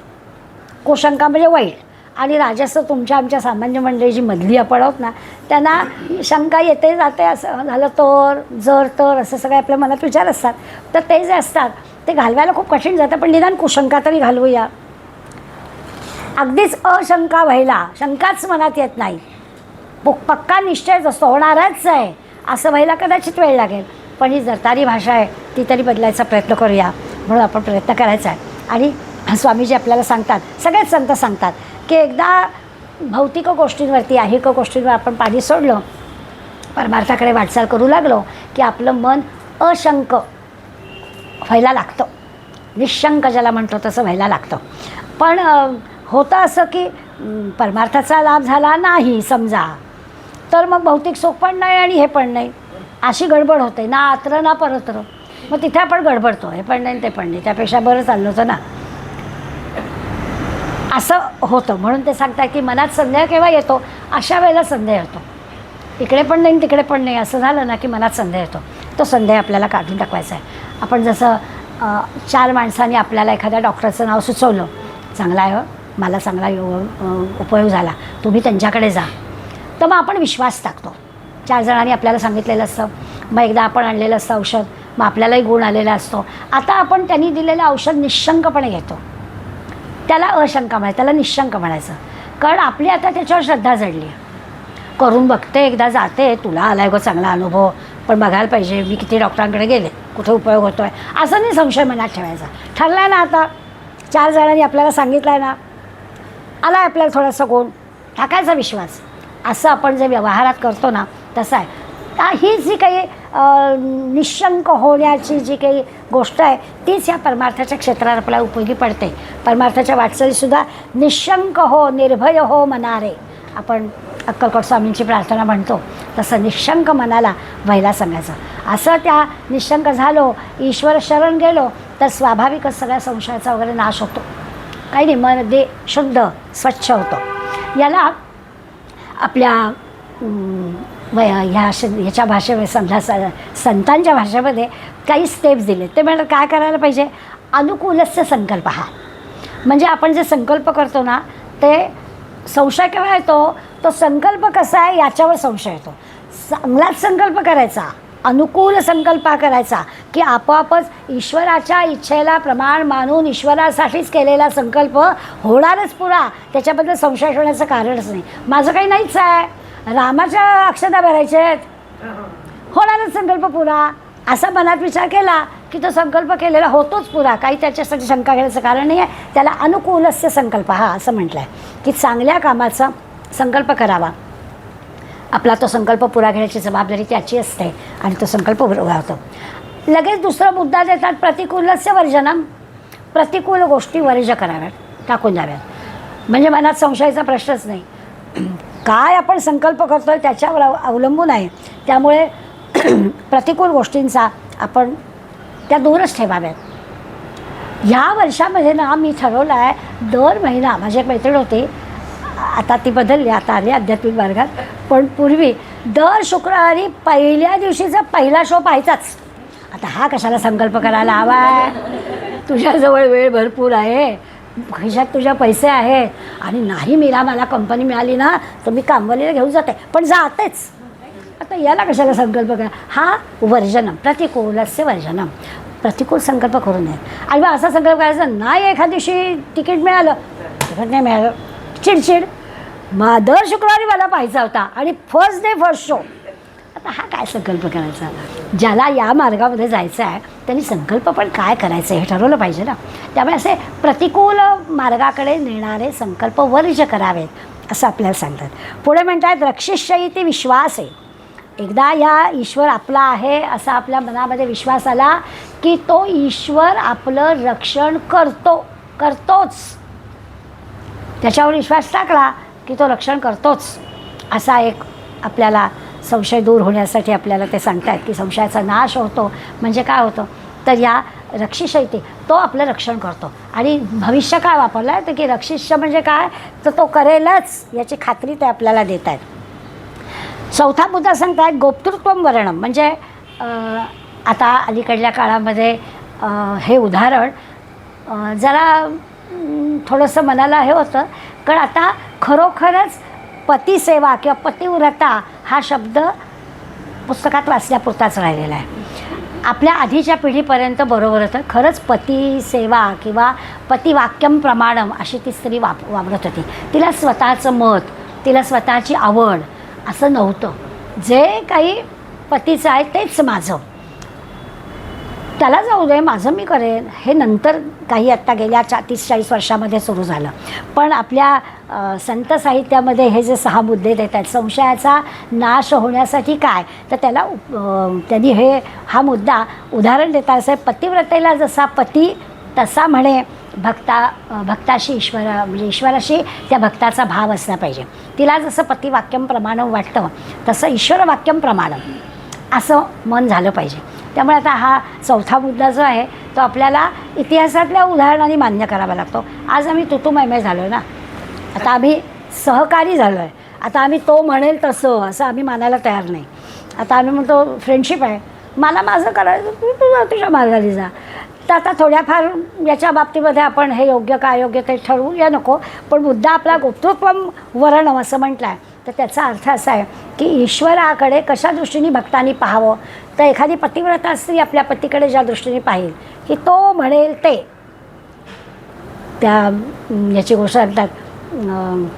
कुशंका म्हणजे वाईट. आणि राजस तुमच्या आमच्या सामान्य मंडळी जी मधली आपण आहोत ना, त्यांना शंका येते जाते, असं झालं तर, जर तर, असं सगळे आपल्या मनात विचार असतात. तर ते जे असतात ते घालवायला खूप कठीण जातं, पण निदान कुशंका तरी घालवूया. अगदीच अशंका व्हायला, शंकाच मनात येत नाही, पक्का निश्चयच असतो, होणारच आहे असं व्हायला कदाचित वेळ लागेल. पण ही जरतारी भाषा आहे ती तरी बदलायचा प्रयत्न करूया, म्हणून आपण प्रयत्न करायचा आहे. आणि स्वामीजी आपल्याला सांगतात, सगळेच संत सांगतात की एकदा भौतिक गोष्टींवरती, ऐहिक गोष्टींवर आपण पाणी सोडलं, परमार्थाकडे वाटचाल करू लागलो की आपलं मन अशंक व्हायला लागतं, निशंक ज्याला म्हणतो तसं व्हायला लागतं. पण होतं असं की परमार्थाचा लाभ झाला नाही समजा, तर मग भौतिक सुख पण नाही आणि हे पण नाही, अशी गडबड होते, ना आत्र ना परत्र. मग तिथे आपण गडबडतो, हे पण नाही ते पण नाही, त्यापेक्षा बरं चाललं होतं ना, असं होतं. म्हणून ते सांगतात की मनात संदेह केव्हा येतो, अशा वेळेला संदेह येतो, इकडे पण नाही तिकडे पण नाही असं झालं ना की मनात संदेह येतो. तो संदेह आपल्याला काढून टाकवायचा आहे. आपण जसं 4 माणसांनी आपल्याला एखाद्या डॉक्टरचं नाव सुचवलं, चांगला आहे, मला चांगला उपयोग झाला, तुम्ही त्यांच्याकडे जा, तर मग आपण विश्वास टाकतो. 4 जणांनी आपल्याला सांगितलेलं असतं, मग एकदा आपण आणलेलं असतं औषध, मग आपल्यालाही गुण आलेला असतो. आता आपण त्यांनी दिलेलं औषध निशंकपणे घेतो, त्याला अशंका म्हणायचं, त्याला निशंक म्हणायचं. कारण आपली आता त्याच्यावर श्रद्धा जडली आहे. करून बघते, एकदा जाते, तुला आला आहे गो चांगला अनुभव, पण बघायला पाहिजे मी किती डॉक्टरांकडे गेले, कुठे उपयोग होतो आहे, असं नाही संशय मनात ठेवायचा. ठरला आहे ना, आता 4 जणांनी आपल्याला सांगितलं आहे ना, आला आहे आपल्याला थोडासा गुण, टाकायचा विश्वास. असं आपण जे व्यवहारात करतो ना तसं आहे. ही जी काही निशंक होण्याची जी काही गोष्ट आहे तीच या परमार्थाच्या क्षेत्रात आपल्याला उपयोगी पडते. परमार्थाच्या वाटचालीसुद्धा निशंक हो, निर्भय हो मनारे, आपण अक्कलकोट स्वामींची प्रार्थना म्हणतो तसं निशंक मनाला व्हायला सांगायचं. असं त्या निशंक झालो, ईश्वर शरण गेलो, तर स्वाभाविकच सगळ्या संशयाचा वगैरे नाश होतो, काही नाही, मन दे शुद्ध स्वच्छ होतं. याला आपल्या ह्याच्या भाषेमध्ये समजा संतांच्या भाषेमध्ये काही स्टेप्स दिले. ते म्हणजे काय करायला पाहिजे, अनुकूलस्य संकल्प. हा म्हणजे आपण जे संकल्प करतो ना, ते संशय केव्हा येतो, तो संकल्प कसा आहे याच्यावर संशय येतो. चांगलाच संकल्प करायचा, अनुकूल संकल्प करायचा की आपोआपच ईश्वराच्या इच्छेला प्रमाण मानून ईश्वरासाठीच केलेला संकल्प होणारच पुरा, त्याच्याबद्दल संशय होण्याचं कारणच नाही. माझं काही नाहीच आहे, रामाच्या अक्षता भरायच्या आहेत, होणारच संकल्प पुरा, असा मनात विचार केला की तो संकल्प केलेला होतोच पुरा, काही त्याच्यासाठी शंका घेण्याचं कारण नाही आहे. त्याला अनुकूलस्य संकल्प हा असं म्हटलं आहे की चांगल्या कामाचा संकल्प करावा, आपला तो संकल्प पुरा घेण्याची जबाबदारी त्याची असते आणि तो संकल्प उभा होतो. लगेच दुसरा मुद्दा देतात, प्रतिकूलस्य वर्जनम, प्रतिकूल गोष्टी वर्ज कराव्यात, टाकून द्याव्यात. म्हणजे मनात संशयाचा प्रश्नच नाही, काय आपण संकल्प करतो आहे त्याच्यावर अवलंबून आहे. त्यामुळे प्रतिकूल गोष्टींचा आपण त्या दूरच ठेवाव्यात. ह्या वर्षामध्ये ना मी ठरवलं आहे, दर महिना, माझी एक मैत्रीण होती, आता ती बदलली, आता आली आध्यात्मिक मार्गात, पण पूर्वी दर शुक्रवारी पहिल्या दिवशीचा पहिला शो पाहायचाच. आता हा कशाला संकल्प करायला हवा आहे, तुझ्याजवळ वेळ भरपूर आहे, खिशात तुझ्या पैसे आहेत, आणि नाही मला कंपनी मिळाली ना तर मी कामवालीला घेऊन जाते, पण जातेच. आता याला कशाला संकल्प करा. हा वर्जनम, प्रतिकूलस्य वर्जनम, प्रतिकूल संकल्प करू नये. आणि मग असा संकल्प करायचा नाही, एखाद्या दिवशी तिकीट मिळालं, तिकीट नाही मिळालं, चिडचिड, दर शुक्रवारी मला पाहायचा होता आणि फर्स्ट डे फर्स्ट शो. आता हा काय संकल्प करायचा. ज्याला या मार्गामध्ये जायचं आहे त्यांनी संकल्प पण काय करायचं हे ठरवलं पाहिजे ना. त्यामुळे असे प्रतिकूल मार्गाकडे नेणारे संकल्प वर्ज करावेत असं आपल्याला सांगतात. पुढे म्हणतात, रक्षिष्यति ते विश्वास आहे. एकदा या ईश्वर आपला आहे असा आपल्या मनामध्ये विश्वास आला की तो ईश्वर आपलं रक्षण करतोच. त्याच्यावर विश्वास टाकला की तो रक्षण करतोच. असा एक आपल्याला संशय दूर होण्यासाठी आपल्याला ते सांगतायत की संशयाचा नाश होतो. म्हणजे काय होतं तर या रक्षिशैती तो आपलं रक्षण करतो. आणि भविष्य काय वापरलं आहे तर की रक्षिष्य म्हणजे काय तर तो करेलच याची खात्री ते आपल्याला देत आहेत. चौथा मुद्दा सांगतायत गोप्तृत्वम वर्णम. म्हणजे आता अलीकडल्या काळामध्ये हे उदाहरण जरा थोडंसं मनाला हे होतं, कारण आता खरोखरच पतिसेवा किंवा पतिव्रता हा शब्द पुस्तकात वाचण्यापुरताच राहिलेला आहे. आपल्या आधीच्या पिढीपर्यंत बरोबर होतं खरंच पतिसेवा किंवा पतिवाक्यम प्रमाणम अशी ती स्त्री वावरत होती. तिला स्वतःचं मत, तिला स्वतःची आवड असं नव्हतं. जे काही पतीचं आहे तेच माझं, त्याला जाऊ दे, माझं मी करेन, हे नंतर काही आत्ता गेल्या 30-40 वर्षामध्ये सुरू झालं. पण आपल्या संत साहित्यामध्ये हे जे 6 मुद्दे देत आहेत संशयाचा नाश होण्यासाठी काय तर त्याला त्यांनी हा मुद्दा उदाहरण देतात. असं पतिव्रतेला जसा पती तसा म्हणे भक्ताशी म्हणजे ईश्वराशी त्या भक्ताचा भाव असला पाहिजे. तिला जसं पतिवाक्यम प्रमाणम वाटतं तसं ईश्वर वाक्यम प्रमाणम असं मन झालं पाहिजे. त्यामुळे आता हा चौथा मुद्दा जो आहे तो आपल्याला इतिहासातल्या उदाहरणांनी मान्य करावा लागतो. आज आम्ही तुतुमैमे झालो आहे ना, आता आम्ही सहकारी झालो आहे. आता आम्ही तो म्हणेल तसं असं आम्ही मानायला तयार नाही. आता आम्ही म्हणतो फ्रेंडशिप आहे, मला माझं करायचं, तू तुझ्या मार्गाने जा. तर आता थोड्याफार याच्या बाबतीमध्ये आपण हे योग्य का अयोग्य ते ठरवूया नको. पण मुद्दा आपला गोप्तृत्वम वर्णम असं म्हटलं आहे तर त्याचा अर्थ असा आहे की ईश्वराकडे कशा दृष्टीने भक्तांनी पाहावं. तर एखादी पतिव्रता स्त्री आपल्या पतीकडे ज्या दृष्टीने पाहिल की तो म्हणेल ते, त्या याची गोष्ट सांगतात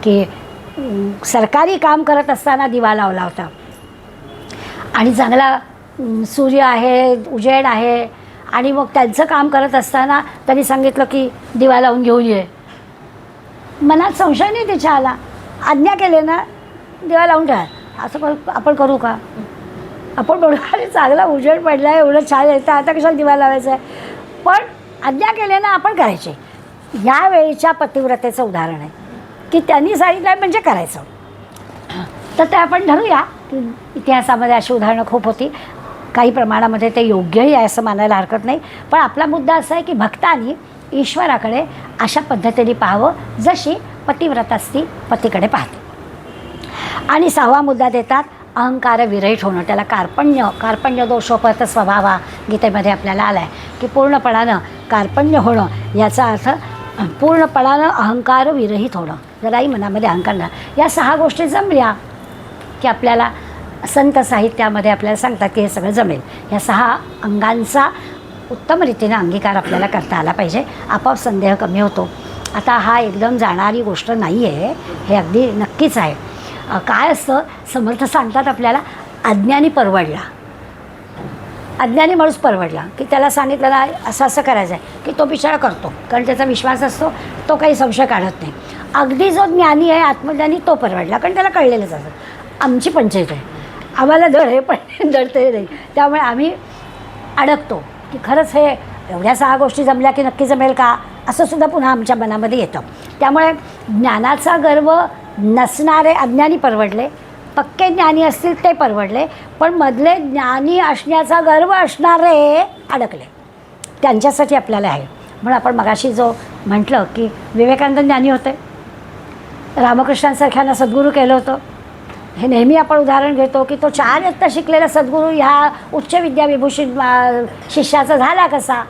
की सरकारी काम करत असताना दिवा लावला होता आणि चांगला सूर्य आहे, उजेड आहे, आणि मग त्यांचं काम करत असताना त्यांनी सांगितलं की दिवा लावून घेऊन ये. मनात संशय नाही त्याच्या आला, आज्ञा केले ना दिवा लावून ठेवा. असं आपण करू का? आपण बरोबर चांगला उजेड पडला आहे, एवढं छान येतं, आता कशाला दिवा लावायचं आहे. पण आज्ञा केले ना आपण करायचे. या वेळेच्या पतिव्रतेचं उदाहरण आहे की त्यांनी सांगितलं आहे म्हणजे करायचं. तर ते आपण धरूया की इतिहासामध्ये अशी उदाहरणं खूप होती. काही प्रमाणामध्ये ते योग्यही आहे असं मानायला हरकत नाही. पण आपला मुद्दा असा आहे की भक्तांनी ईश्वराकडे अशा पद्धतीने पाहावं जशी पतिव्रता स्त्री पतीकडे पाहते. आणि 6वा मुद्दा देतात अहंकार विरहित होणं. त्याला कार्पण्य दोषोपहत स्वभावा गीतेमध्ये आपल्याला आला आहे की पूर्णपणानं कार्पण्य होणं याचा अर्थ पूर्णपणानं अहंकार विरहित होणं. जराही मनामध्ये अहंकार नाही. या 6 गोष्टी जमल्या की आपल्याला संत साहित्यामध्ये आपल्याला सांगतात की हे सगळं जमेल. या 6 अंगांचा उत्तम रीतीने अंगीकार आपल्याला करता आला पाहिजे. आपोआप संदेह कमी होतो. आता हा एकदम जाणारी गोष्ट नाही आहे, हे अगदी नक्कीच आहे. काय असतं समर्थ सांगतात आपल्याला अज्ञानी परवडला, अज्ञानी माणूस परवडला की त्याला सांगितलं ना असं असं करायचं आहे की तो बिचारा करतो, कारण त्याचा विश्वास असतो, तो काही संशय काढत नाही. अगदी जो ज्ञानी आहे आत्मज्ञानी तो परवडला, कारण त्याला कळलेलंच असतं आमची पंचायत आहे, आम्हाला धड हे पण धड ते नाही. त्यामुळे आम्ही अडकतो की खरंच हे एवढ्या 6 गोष्टी जमल्या की नक्की जमेल का असं सुद्धा पुन्हा आमच्या मनामध्ये येतं. त्यामुळे ज्ञानाचा गर्व नसणारे अज्ञानी परवडले, पक्के ज्ञानी असतील ते परवडले, पण मधले ज्ञानी असण्याचा गर्व असणारे अडकले, त्यांच्यासाठी आपल्याला आहे. म्हणून आपण मगाशी जो म्हटलं की विवेकानंद ज्ञानी होते, रामकृष्णांसारख्यांना सद्गुरू केलं होतं. हे नेहमी आपण उदाहरण घेतो की तो 4 इयत्ता शिकलेला सद्गुरू ह्या उच्च विद्याविभूषित शिष्याचा झाला कसा.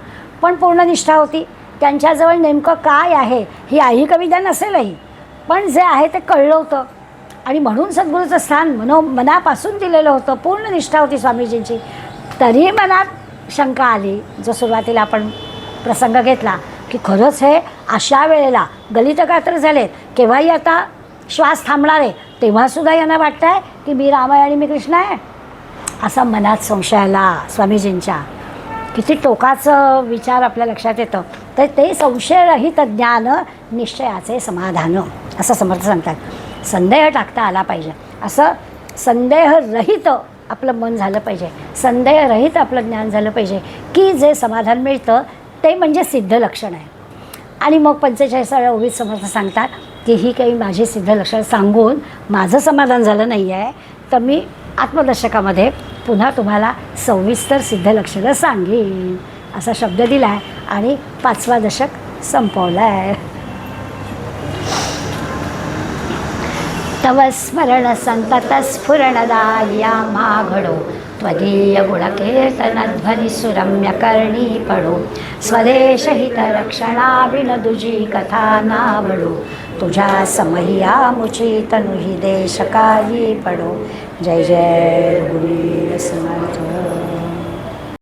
पण पूर्ण निष्ठा होती. त्यांच्याजवळ नेमकं काय आहे ही ऐहिक विद्या नसेलही, पण जे आहे ते कळलं होतं आणि म्हणून सद्गुरूचं स्थान मनापासून दिलेलं होतं. पूर्ण निष्ठा होती स्वामीजींची. तरी मनात शंका आली, जो सुरुवातीला आपण प्रसंग घेतला की खरंच हे अशा वेळेला गलितगात्र झालेत, केव्हाही आता श्वास थांबणार आहे, तेव्हासुद्धा यांना वाटतं आहे की मी राम आहे आणि मी कृष्ण आहे. असा मनात संशय आला स्वामीजींच्या. किती टोकाचं विचार आपल्या लक्षात येतं. तर ते संशयरहित ज्ञान निश्चयाचे समाधान असं समर्थ सांगतात. संदेह टाकता आला पाहिजे, असं संदेहरहित आपलं मन झालं पाहिजे, संदेहरहित आपलं ज्ञान झालं पाहिजे की जे समाधान मिळतं ते म्हणजे सिद्ध लक्षण आहे. आणि मग 45व्या ओवीत समर्थ सांगतात की ही काही माझी सिद्धलक्षणं सांगून माझं समाधान झालं नाही आहे, तर मी आत्मदशकामध्ये पुन्हा तुम्हाला सविस्तर सिद्धलक्षणं सांगेन असा शब्द दिला आहे आणि 5वा दशक संपवला आहे. तव स्मरण संतत स्फुरणदायिया माघडो त्वदीय गुणकीर्तनध्वनि सुरम्य कर्णी पडो स्वदेशहितरक्षणा विनदुजी कथा नावडो तुझ्या समहिया मुची तनुहि देशकायी पडो. जय जय रघुवीर समर्थ.